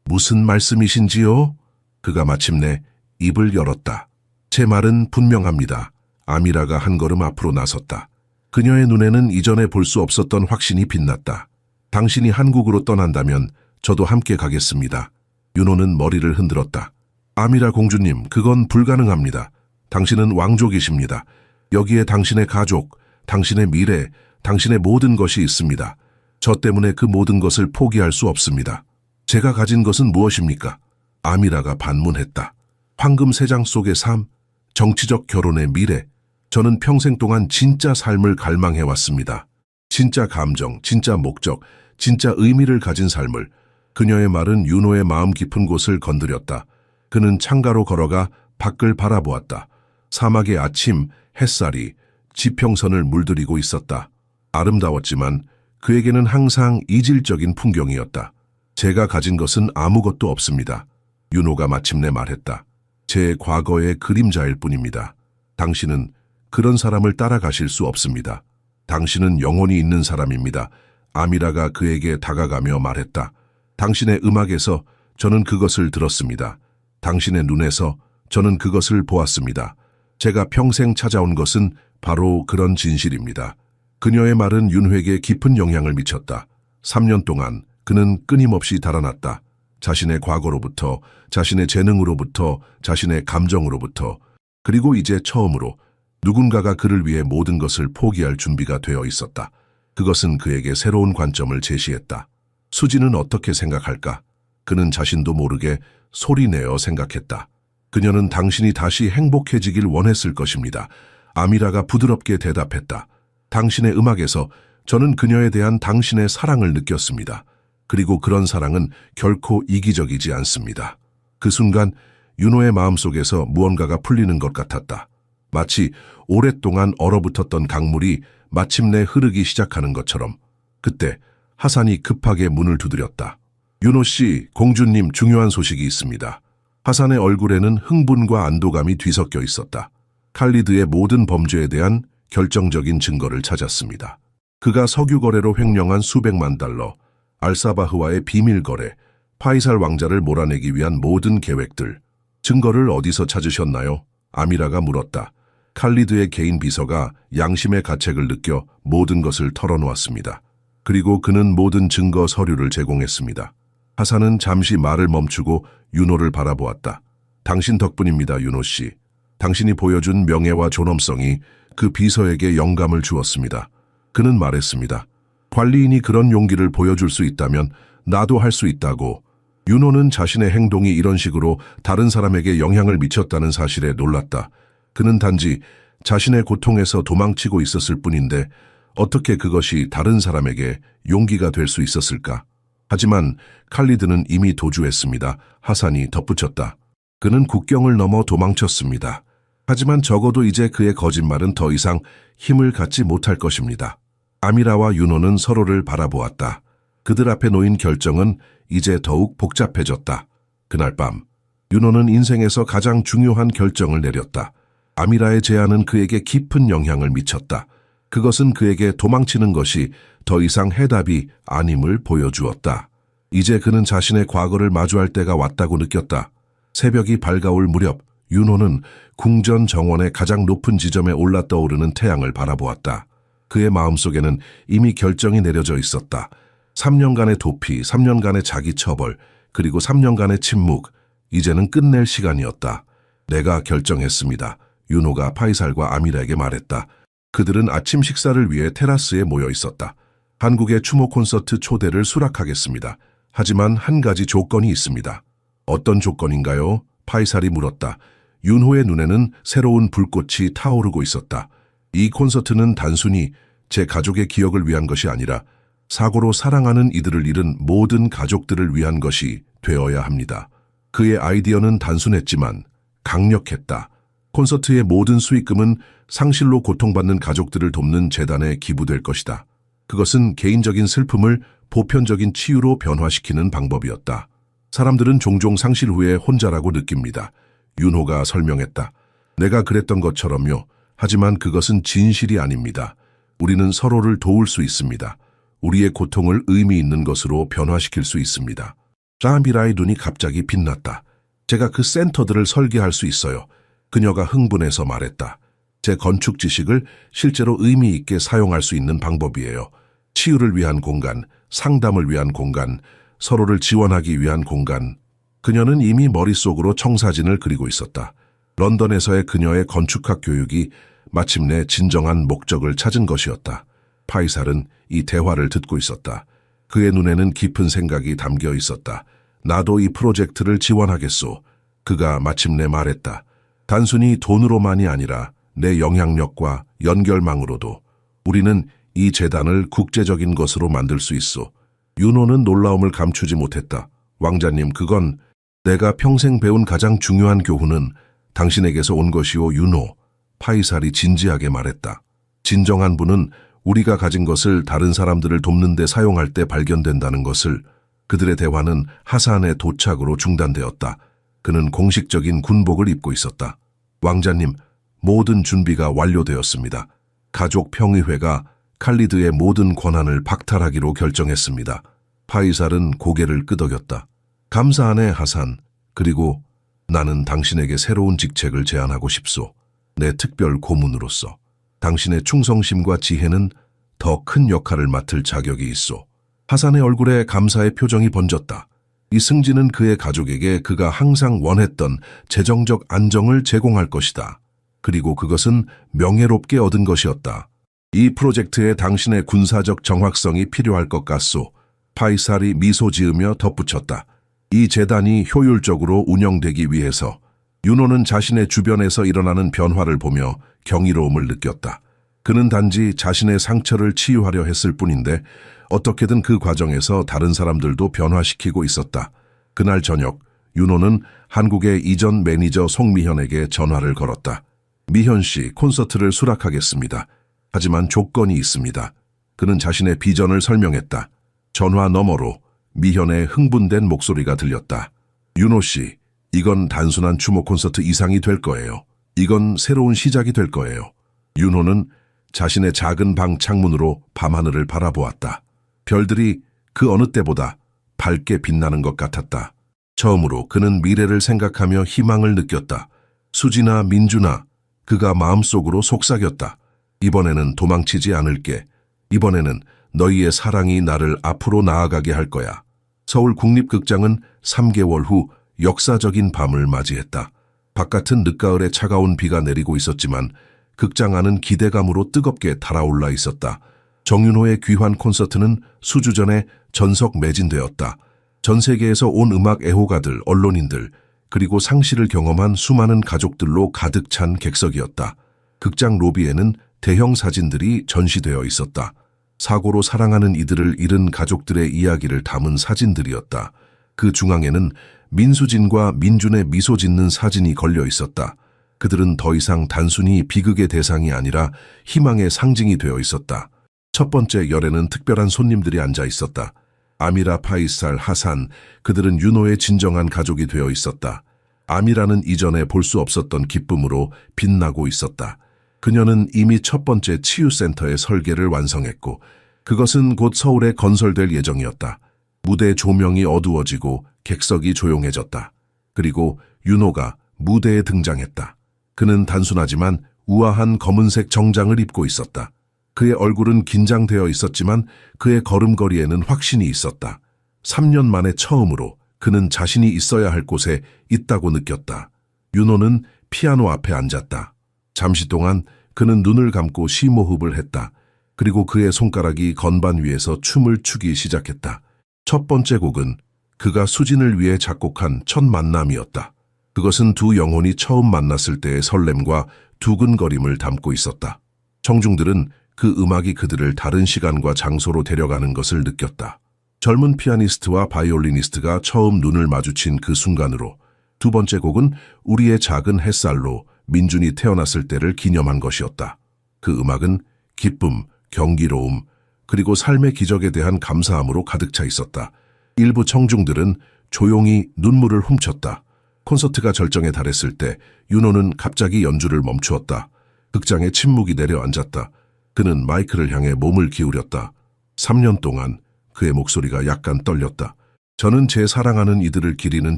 무슨 말씀이신지요? 그가 마침내 입을 열었다. 제 말은 분명합니다. 아미라가 한 걸음 앞으로 나섰다. 그녀의 눈에는 이전에 볼 수 없었던 확신이 빛났다. 당신이 한국으로 떠난다면 저도 함께 가겠습니다. 윤호는 머리를 흔들었다. 아미라 공주님, 그건 불가능합니다. 당신은 왕족이십니다. 여기에 당신의 가족, 당신의 미래, 당신의 모든 것이 있습니다. 저 때문에 그 모든 것을 포기할 수 없습니다. 제가 가진 것은 무엇입니까? 아미라가 반문했다. 황금 세장 속의 삶, 정치적 결혼의 미래. 저는 평생 동안 진짜 삶을 갈망해왔습니다. 진짜 감정, 진짜 목적, 진짜 의미를 가진 삶을. 그녀의 말은 윤호의 마음 깊은 곳을 건드렸다. 그는 창가로 걸어가 밖을 바라보았다. 사막의 아침, 햇살이 지평선을 물들이고 있었다. 아름다웠지만 그에게는 항상 이질적인 풍경이었다. 제가 가진 것은 아무것도 없습니다. 윤호가 마침내 말했다. 제 과거의 그림자일 뿐입니다. 당신은 그런 사람을 따라가실 수 없습니다. 당신은 영혼이 있는 사람입니다. 아미라가 그에게 다가가며 말했다. 당신의 음악에서 저는 그것을 들었습니다. 당신의 눈에서 저는 그것을 보았습니다. 제가 평생 찾아온 것은 바로 그런 진실입니다. 그녀의 말은 윤호에게 깊은 영향을 미쳤다. 3년 동안 그는 끊임없이 달아났다. 자신의 과거로부터, 자신의 재능으로부터, 자신의 감정으로부터, 그리고 이제 처음으로 누군가가 그를 위해 모든 것을 포기할 준비가 되어 있었다. 그것은 그에게 새로운 관점을 제시했다. 수지는 어떻게 생각할까? 그는 자신도 모르게 소리내어 생각했다. 그녀는 당신이 다시 행복해지길 원했을 것입니다. 아미라가 부드럽게 대답했다. 당신의 음악에서 저는 그녀에 대한 당신의 사랑을 느꼈습니다. 그리고 그런 사랑은 결코 이기적이지 않습니다. 그 순간 윤호의 마음속에서 무언가가 풀리는 것 같았다. 마치 오랫동안 얼어붙었던 강물이 마침내 흐르기 시작하는 것처럼. 그때 하산이 급하게 문을 두드렸다. 윤호 씨, 공주님, 중요한 소식이 있습니다. 하산의 얼굴에는 흥분과 안도감이 뒤섞여 있었다. 칼리드의 모든 범죄에 대한 결정적인 증거를 찾았습니다. 그가 석유 거래로 횡령한 수백만 달러, 알사바흐와의 비밀 거래, 파이살 왕자를 몰아내기 위한 모든 계획들. 증거를 어디서 찾으셨나요? 아미라가 물었다. 칼리드의 개인 비서가 양심의 가책을 느껴 모든 것을 털어놓았습니다. 그리고 그는 모든 증거 서류를 제공했습니다. 하산은 잠시 말을 멈추고 윤호를 바라보았다. 당신 덕분입니다, 윤호 씨. 당신이 보여준 명예와 존엄성이 그 비서에게 영감을 주었습니다. 그는 말했습니다. 관리인이 그런 용기를 보여줄 수 있다면 나도 할 수 있다고. 윤호는 자신의 행동이 이런 식으로 다른 사람에게 영향을 미쳤다는 사실에 놀랐다. 그는 단지 자신의 고통에서 도망치고 있었을 뿐인데 어떻게 그것이 다른 사람에게 용기가 될 수 있었을까? 하지만 칼리드는 이미 도주했습니다. 하산이 덧붙였다. 그는 국경을 넘어 도망쳤습니다. 하지만 적어도 이제 그의 거짓말은 더 이상 힘을 갖지 못할 것입니다. 아미라와 윤호는 서로를 바라보았다. 그들 앞에 놓인 결정은 이제 더욱 복잡해졌다. 그날 밤, 윤호는 인생에서 가장 중요한 결정을 내렸다. 아미라의 제안은 그에게 깊은 영향을 미쳤다. 그것은 그에게 도망치는 것이 더 이상 해답이 아님을 보여주었다. 이제 그는 자신의 과거를 마주할 때가 왔다고 느꼈다. 새벽이 밝아올 무렵 윤호는 궁전 정원의 가장 높은 지점에 올라 떠오르는 태양을 바라보았다. 그의 마음속에는 이미 결정이 내려져 있었다. 3년간의 도피, 3년간의 자기 처벌, 그리고 3년간의 침묵. 이제는 끝낼 시간이었다. 내가 결정했습니다. 윤호가 파이살과 아미라에게 말했다. 그들은 아침 식사를 위해 테라스에 모여 있었다. 한국의 추모 콘서트 초대를 수락하겠습니다. 하지만 한 가지 조건이 있습니다. 어떤 조건인가요? 파이살이 물었다. 윤호의 눈에는 새로운 불꽃이 타오르고 있었다. 이 콘서트는 단순히 제 가족의 기억을 위한 것이 아니라 사고로 사랑하는 이들을 잃은 모든 가족들을 위한 것이 되어야 합니다. 그의 아이디어는 단순했지만 강력했다. 콘서트의 모든 수익금은 상실로 고통받는 가족들을 돕는 재단에 기부될 것이다. 그것은 개인적인 슬픔을 보편적인 치유로 변화시키는 방법이었다. 사람들은 종종 상실 후에 혼자라고 느낍니다. 윤호가 설명했다. 내가 그랬던 것처럼요. 하지만 그것은 진실이 아닙니다. 우리는 서로를 도울 수 있습니다. 우리의 고통을 의미 있는 것으로 변화시킬 수 있습니다. 아미라의 눈이 갑자기 빛났다. 제가 그 센터들을 설계할 수 있어요. 그녀가 흥분해서 말했다. 제 건축 지식을 실제로 의미 있게 사용할 수 있는 방법이에요. 치유를 위한 공간, 상담을 위한 공간, 서로를 지원하기 위한 공간. 그녀는 이미 머릿속으로 청사진을 그리고 있었다. 런던에서의 그녀의 건축학 교육이 마침내 진정한 목적을 찾은 것이었다. 파이살은 이 대화를 듣고 있었다. 그의 눈에는 깊은 생각이 담겨 있었다. 나도 이 프로젝트를 지원하겠소. 그가 마침내 말했다. 단순히 돈으로만이 아니라 내 영향력과 연결망으로도 우리는 이 재단을 국제적인 것으로 만들 수 있소. 윤호는 놀라움을 감추지 못했다. 왕자님, 그건 내가 평생 배운 가장 중요한 교훈은 당신에게서 온 것이오, 윤호. 파이살이 진지하게 말했다. 진정한 분은 우리가 가진 것을 다른 사람들을 돕는 데 사용할 때 발견된다는 것을. 그들의 대화는 하산의 도착으로 중단되었다. 그는 공식적인 군복을 입고 있었다. 왕자님, 모든 준비가 완료되었습니다. 가족 평의회가 칼리드의 모든 권한을 박탈하기로 결정했습니다. 파이살은 고개를 끄덕였다. 감사하네, 하산. 그리고 나는 당신에게 새로운 직책을 제안하고 싶소. 내 특별 고문으로서. 당신의 충성심과 지혜는 더 큰 역할을 맡을 자격이 있소. 하산의 얼굴에 감사의 표정이 번졌다. 이 승진은 그의 가족에게 그가 항상 원했던 재정적 안정을 제공할 것이다. 그리고 그것은 명예롭게 얻은 것이었다. 이 프로젝트에 당신의 군사적 정확성이 필요할 것 같소. 파이살이 미소 지으며 덧붙였다. 이 재단이 효율적으로 운영되기 위해서. 윤호는 자신의 주변에서 일어나는 변화를 보며 경이로움을 느꼈다. 그는 단지 자신의 상처를 치유하려 했을 뿐인데 어떻게든 그 과정에서 다른 사람들도 변화시키고 있었다. 그날 저녁, 윤호는 한국의 이전 매니저 송미현에게 전화를 걸었다. 미현 씨, 콘서트를 수락하겠습니다. 하지만 조건이 있습니다. 그는 자신의 비전을 설명했다. 전화 너머로 미현의 흥분된 목소리가 들렸다. 윤호 씨, 이건 단순한 추모 콘서트 이상이 될 거예요. 이건 새로운 시작이 될 거예요. 윤호는 자신의 작은 방 창문으로 밤하늘을 바라보았다. 별들이 그 어느 때보다 밝게 빛나는 것 같았다. 처음으로 그는 미래를 생각하며 희망을 느꼈다. 수지나 민주나 그가 마음속으로 속삭였다. 이번에는 도망치지 않을게. 이번에는 너희의 사랑이 나를 앞으로 나아가게 할 거야. 서울 국립극장은 3개월 후 역사적인 밤을 맞이했다. 바깥은 늦가을에 차가운 비가 내리고 있었지만 극장 안은 기대감으로 뜨겁게 달아올라 있었다. 정윤호의 귀환 콘서트는 수주 전에 전석 매진되었다. 전 세계에서 온 음악 애호가들, 언론인들, 그리고 상실을 경험한 수많은 가족들로 가득 찬 객석이었다. 극장 로비에는 대형 사진들이 전시되어 있었다. 사고로 사랑하는 이들을 잃은 가족들의 이야기를 담은 사진들이었다. 그 중앙에는 민수진과 민준의 미소 짓는 사진이 걸려 있었다. 그들은 더 이상 단순히 비극의 대상이 아니라 희망의 상징이 되어 있었다. 첫 번째 열에는 특별한 손님들이 앉아 있었다. 아미라, 파이살, 하산, 그들은 윤호의 진정한 가족이 되어 있었다. 아미라는 이전에 볼 수 없었던 기쁨으로 빛나고 있었다. 그녀는 이미 첫 번째 치유센터의 설계를 완성했고 그것은 곧 서울에 건설될 예정이었다. 무대 조명이 어두워지고 객석이 조용해졌다. 그리고 윤호가 무대에 등장했다. 그는 단순하지만 우아한 검은색 정장을 입고 있었다. 그의 얼굴은 긴장되어 있었지만 그의 걸음걸이에는 확신이 있었다. 3년 만에 처음으로 그는 자신이 있어야 할 곳에 있다고 느꼈다. 윤호는 피아노 앞에 앉았다. 잠시 동안 그는 눈을 감고 심호흡을 했다. 그리고 그의 손가락이 건반 위에서 춤을 추기 시작했다. 첫 번째 곡은 그가 수진을 위해 작곡한 첫 만남이었다. 그것은 두 영혼이 처음 만났을 때의 설렘과 두근거림을 담고 있었다. 청중들은 그 음악이 그들을 다른 시간과 장소로 데려가는 것을 느꼈다. 젊은 피아니스트와 바이올리니스트가 처음 눈을 마주친 그 순간으로 두 번째 곡은 우리의 작은 햇살로 민준이 태어났을 때를 기념한 것이었다. 그 음악은 기쁨, 경기로움, 그리고 삶의 기적에 대한 감사함으로 가득 차 있었다. 일부 청중들은 조용히 눈물을 훔쳤다. 콘서트가 절정에 달했을 때 윤호는 갑자기 연주를 멈추었다. 극장에 침묵이 내려앉았다. 그는 마이크를 향해 몸을 기울였다. 3년 동안 그의 목소리가 약간 떨렸다. 저는 제 사랑하는 이들을 기리는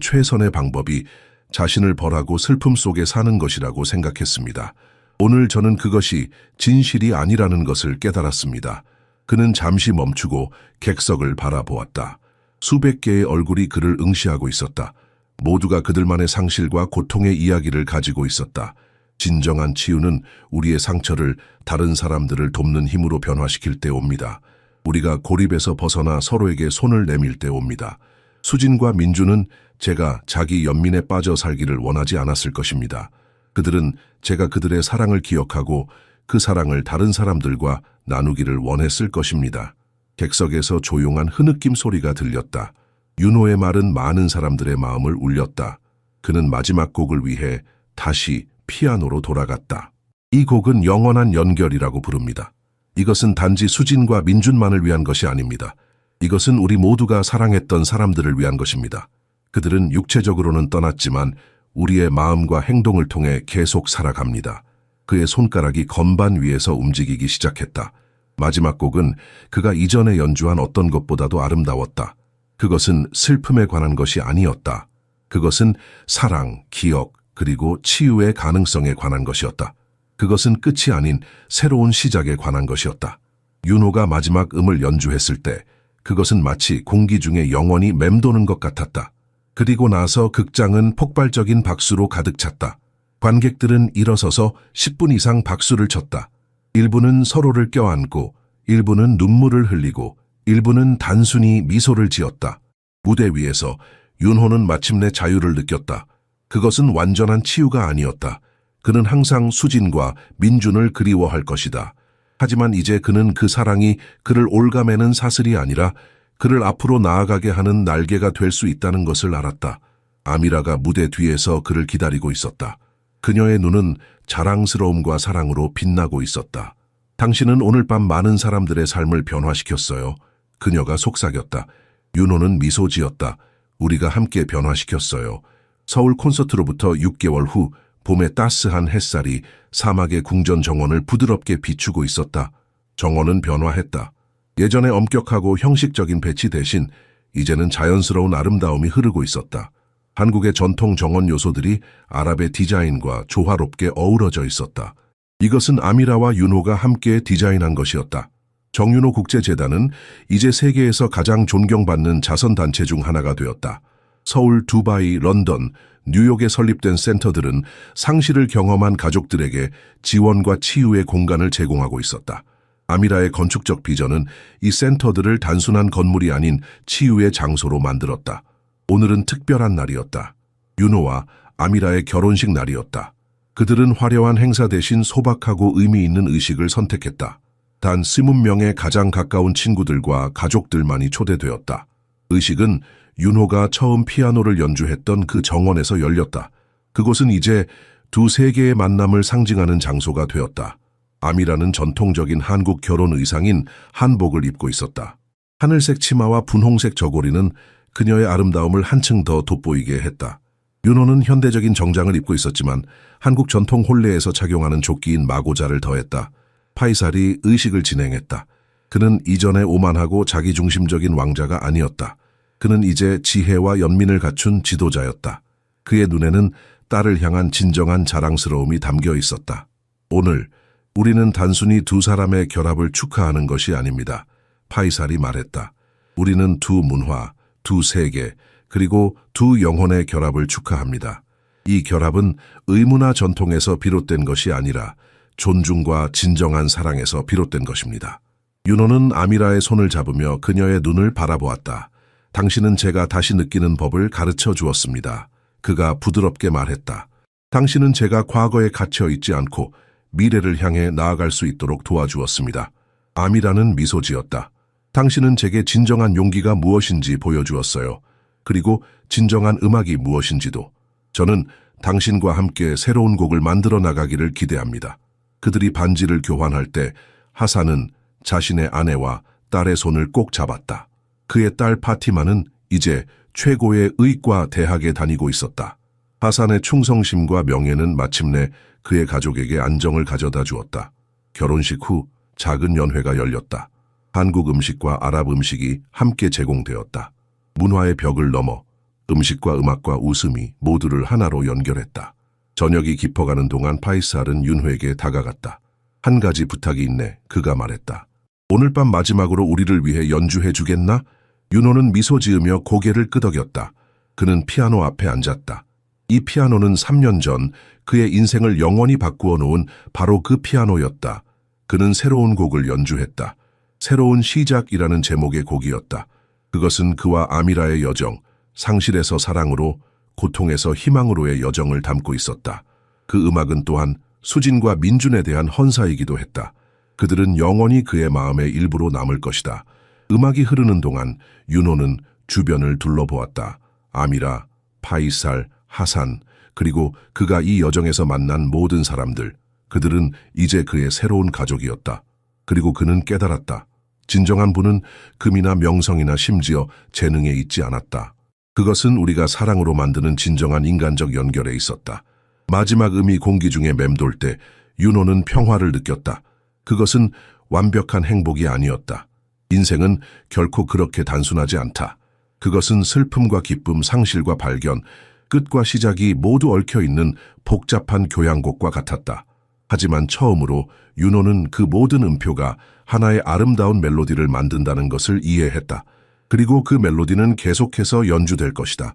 최선의 방법이 자신을 벌하고 슬픔 속에 사는 것이라고 생각했습니다. 오늘 저는 그것이 진실이 아니라는 것을 깨달았습니다. 그는 잠시 멈추고 객석을 바라보았다. 수백 개의 얼굴이 그를 응시하고 있었다. 모두가 그들만의 상실과 고통의 이야기를 가지고 있었다. 진정한 치유는 우리의 상처를 다른 사람들을 돕는 힘으로 변화시킬 때 옵니다. 우리가 고립에서 벗어나 서로에게 손을 내밀 때 옵니다. 수진과 민주는 제가 자기 연민에 빠져 살기를 원하지 않았을 것입니다. 그들은 제가 그들의 사랑을 기억하고 그 사랑을 다른 사람들과 나누기를 원했을 것입니다. 객석에서 조용한 흐느낌 소리가 들렸다. 윤호의 말은 많은 사람들의 마음을 울렸다. 그는 마지막 곡을 위해 다시 피아노로 돌아갔다. 이 곡은 영원한 연결이라고 부릅니다. 이것은 단지 수진과 민준만을 위한 것이 아닙니다. 이것은 우리 모두가 사랑했던 사람들을 위한 것입니다. 그들은 육체적으로는 떠났지만 우리의 마음과 행동을 통해 계속 살아갑니다. 그의 손가락이 건반 위에서 움직이기 시작했다. 마지막 곡은 그가 이전에 연주한 어떤 것보다도 아름다웠다. 그것은 슬픔에 관한 것이 아니었다. 그것은 사랑, 기억, 그리고 치유의 가능성에 관한 것이었다. 그것은 끝이 아닌 새로운 시작에 관한 것이었다. 윤호가 마지막 음을 연주했을 때 그것은 마치 공기 중에 영원히 맴도는 것 같았다. 그리고 나서 극장은 폭발적인 박수로 가득 찼다. 관객들은 일어서서 10분 이상 박수를 쳤다. 일부는 서로를 껴안고, 일부는 눈물을 흘리고, 일부는 단순히 미소를 지었다. 무대 위에서 윤호는 마침내 자유를 느꼈다. 그것은 완전한 치유가 아니었다. 그는 항상 수진과 민준을 그리워할 것이다. 하지만 이제 그는 그 사랑이 그를 올가매는 사슬이 아니라 그를 앞으로 나아가게 하는 날개가 될 수 있다는 것을 알았다. 아미라가 무대 뒤에서 그를 기다리고 있었다. 그녀의 눈은 자랑스러움과 사랑으로 빛나고 있었다. 당신은 오늘 밤 많은 사람들의 삶을 변화시켰어요. 그녀가 속삭였다. 윤호는 미소 지었다. 우리가 함께 변화시켰어요. 서울 콘서트로부터 6개월 후 봄의 따스한 햇살이 사막의 궁전 정원을 부드럽게 비추고 있었다. 정원은 변화했다. 예전에 엄격하고 형식적인 배치 대신 이제는 자연스러운 아름다움이 흐르고 있었다. 한국의 전통 정원 요소들이 아랍의 디자인과 조화롭게 어우러져 있었다. 이것은 아미라와 윤호가 함께 디자인한 것이었다. 정윤호 국제재단은 이제 세계에서 가장 존경받는 자선단체 중 하나가 되었다. 서울, 두바이, 런던, 뉴욕에 설립된 센터들은 상실을 경험한 가족들에게 지원과 치유의 공간을 제공하고 있었다. 아미라의 건축적 비전은 이 센터들을 단순한 건물이 아닌 치유의 장소로 만들었다. 오늘은 특별한 날이었다. 윤호와 아미라의 결혼식 날이었다. 그들은 화려한 행사 대신 소박하고 의미 있는 의식을 선택했다. 단 20명의 가장 가까운 친구들과 가족들만이 초대되었다. 의식은 윤호가 처음 피아노를 연주했던 그 정원에서 열렸다. 그곳은 이제 두 세계의 만남을 상징하는 장소가 되었다. 아미라는 전통적인 한국 결혼 의상인 한복을 입고 있었다. 하늘색 치마와 분홍색 저고리는 그녀의 아름다움을 한층 더 돋보이게 했다. 윤호는 현대적인 정장을 입고 있었지만 한국 전통 혼례에서 착용하는 조끼인 마고자를 더했다. 파이살이 의식을 진행했다. 그는 이전에 오만하고 자기중심적인 왕자가 아니었다. 그는 이제 지혜와 연민을 갖춘 지도자였다. 그의 눈에는 딸을 향한 진정한 자랑스러움이 담겨 있었다. 오늘 우리는 단순히 두 사람의 결합을 축하하는 것이 아닙니다. 파이살이 말했다. 우리는 두 문화, 두 세계, 그리고 두 영혼의 결합을 축하합니다. 이 결합은 의문화 전통에서 비롯된 것이 아니라 존중과 진정한 사랑에서 비롯된 것입니다. 윤호는 아미라의 손을 잡으며 그녀의 눈을 바라보았다. 당신은 제가 다시 느끼는 법을 가르쳐 주었습니다. 그가 부드럽게 말했다. 당신은 제가 과거에 갇혀 있지 않고 미래를 향해 나아갈 수 있도록 도와주었습니다. 아미라는 미소 지었다. 당신은 제게 진정한 용기가 무엇인지 보여주었어요. 그리고 진정한 음악이 무엇인지도. 저는 당신과 함께 새로운 곡을 만들어 나가기를 기대합니다. 그들이 반지를 교환할 때 하산은 자신의 아내와 딸의 손을 꼭 잡았다. 그의 딸 파티마는 이제 최고의 의과 대학에 다니고 있었다. 하산의 충성심과 명예는 마침내 그의 가족에게 안정을 가져다 주었다. 결혼식 후 작은 연회가 열렸다. 한국 음식과 아랍 음식이 함께 제공되었다. 문화의 벽을 넘어 음식과 음악과 웃음이 모두를 하나로 연결했다. 저녁이 깊어가는 동안 파이살은 윤회에게 다가갔다. 한 가지 부탁이 있네, 그가 말했다. 오늘 밤 마지막으로 우리를 위해 연주해 주겠나? 윤호는 미소 지으며 고개를 끄덕였다. 그는 피아노 앞에 앉았다. 이 피아노는 3년 전 그의 인생을 영원히 바꾸어 놓은 바로 그 피아노였다. 그는 새로운 곡을 연주했다. 새로운 시작이라는 제목의 곡이었다. 그것은 그와 아미라의 여정, 상실에서 사랑으로, 고통에서 희망으로의 여정을 담고 있었다. 그 음악은 또한 수진과 민준에 대한 헌사이기도 했다. 그들은 영원히 그의 마음의 일부로 남을 것이다. 음악이 흐르는 동안 윤호는 주변을 둘러보았다. 아미라, 파이살, 하산, 그리고 그가 이 여정에서 만난 모든 사람들, 그들은 이제 그의 새로운 가족이었다. 그리고 그는 깨달았다. 진정한 부는 금이나 명성이나 심지어 재능에 있지 않았다. 그것은 우리가 사랑으로 만드는 진정한 인간적 연결에 있었다. 마지막 음이 공기 중에 맴돌 때 윤호는 평화를 느꼈다. 그것은 완벽한 행복이 아니었다. 인생은 결코 그렇게 단순하지 않다. 그것은 슬픔과 기쁨, 상실과 발견, 끝과 시작이 모두 얽혀있는 복잡한 교향곡과 같았다. 하지만 처음으로 윤호는 그 모든 음표가 하나의 아름다운 멜로디를 만든다는 것을 이해했다. 그리고 그 멜로디는 계속해서 연주될 것이다.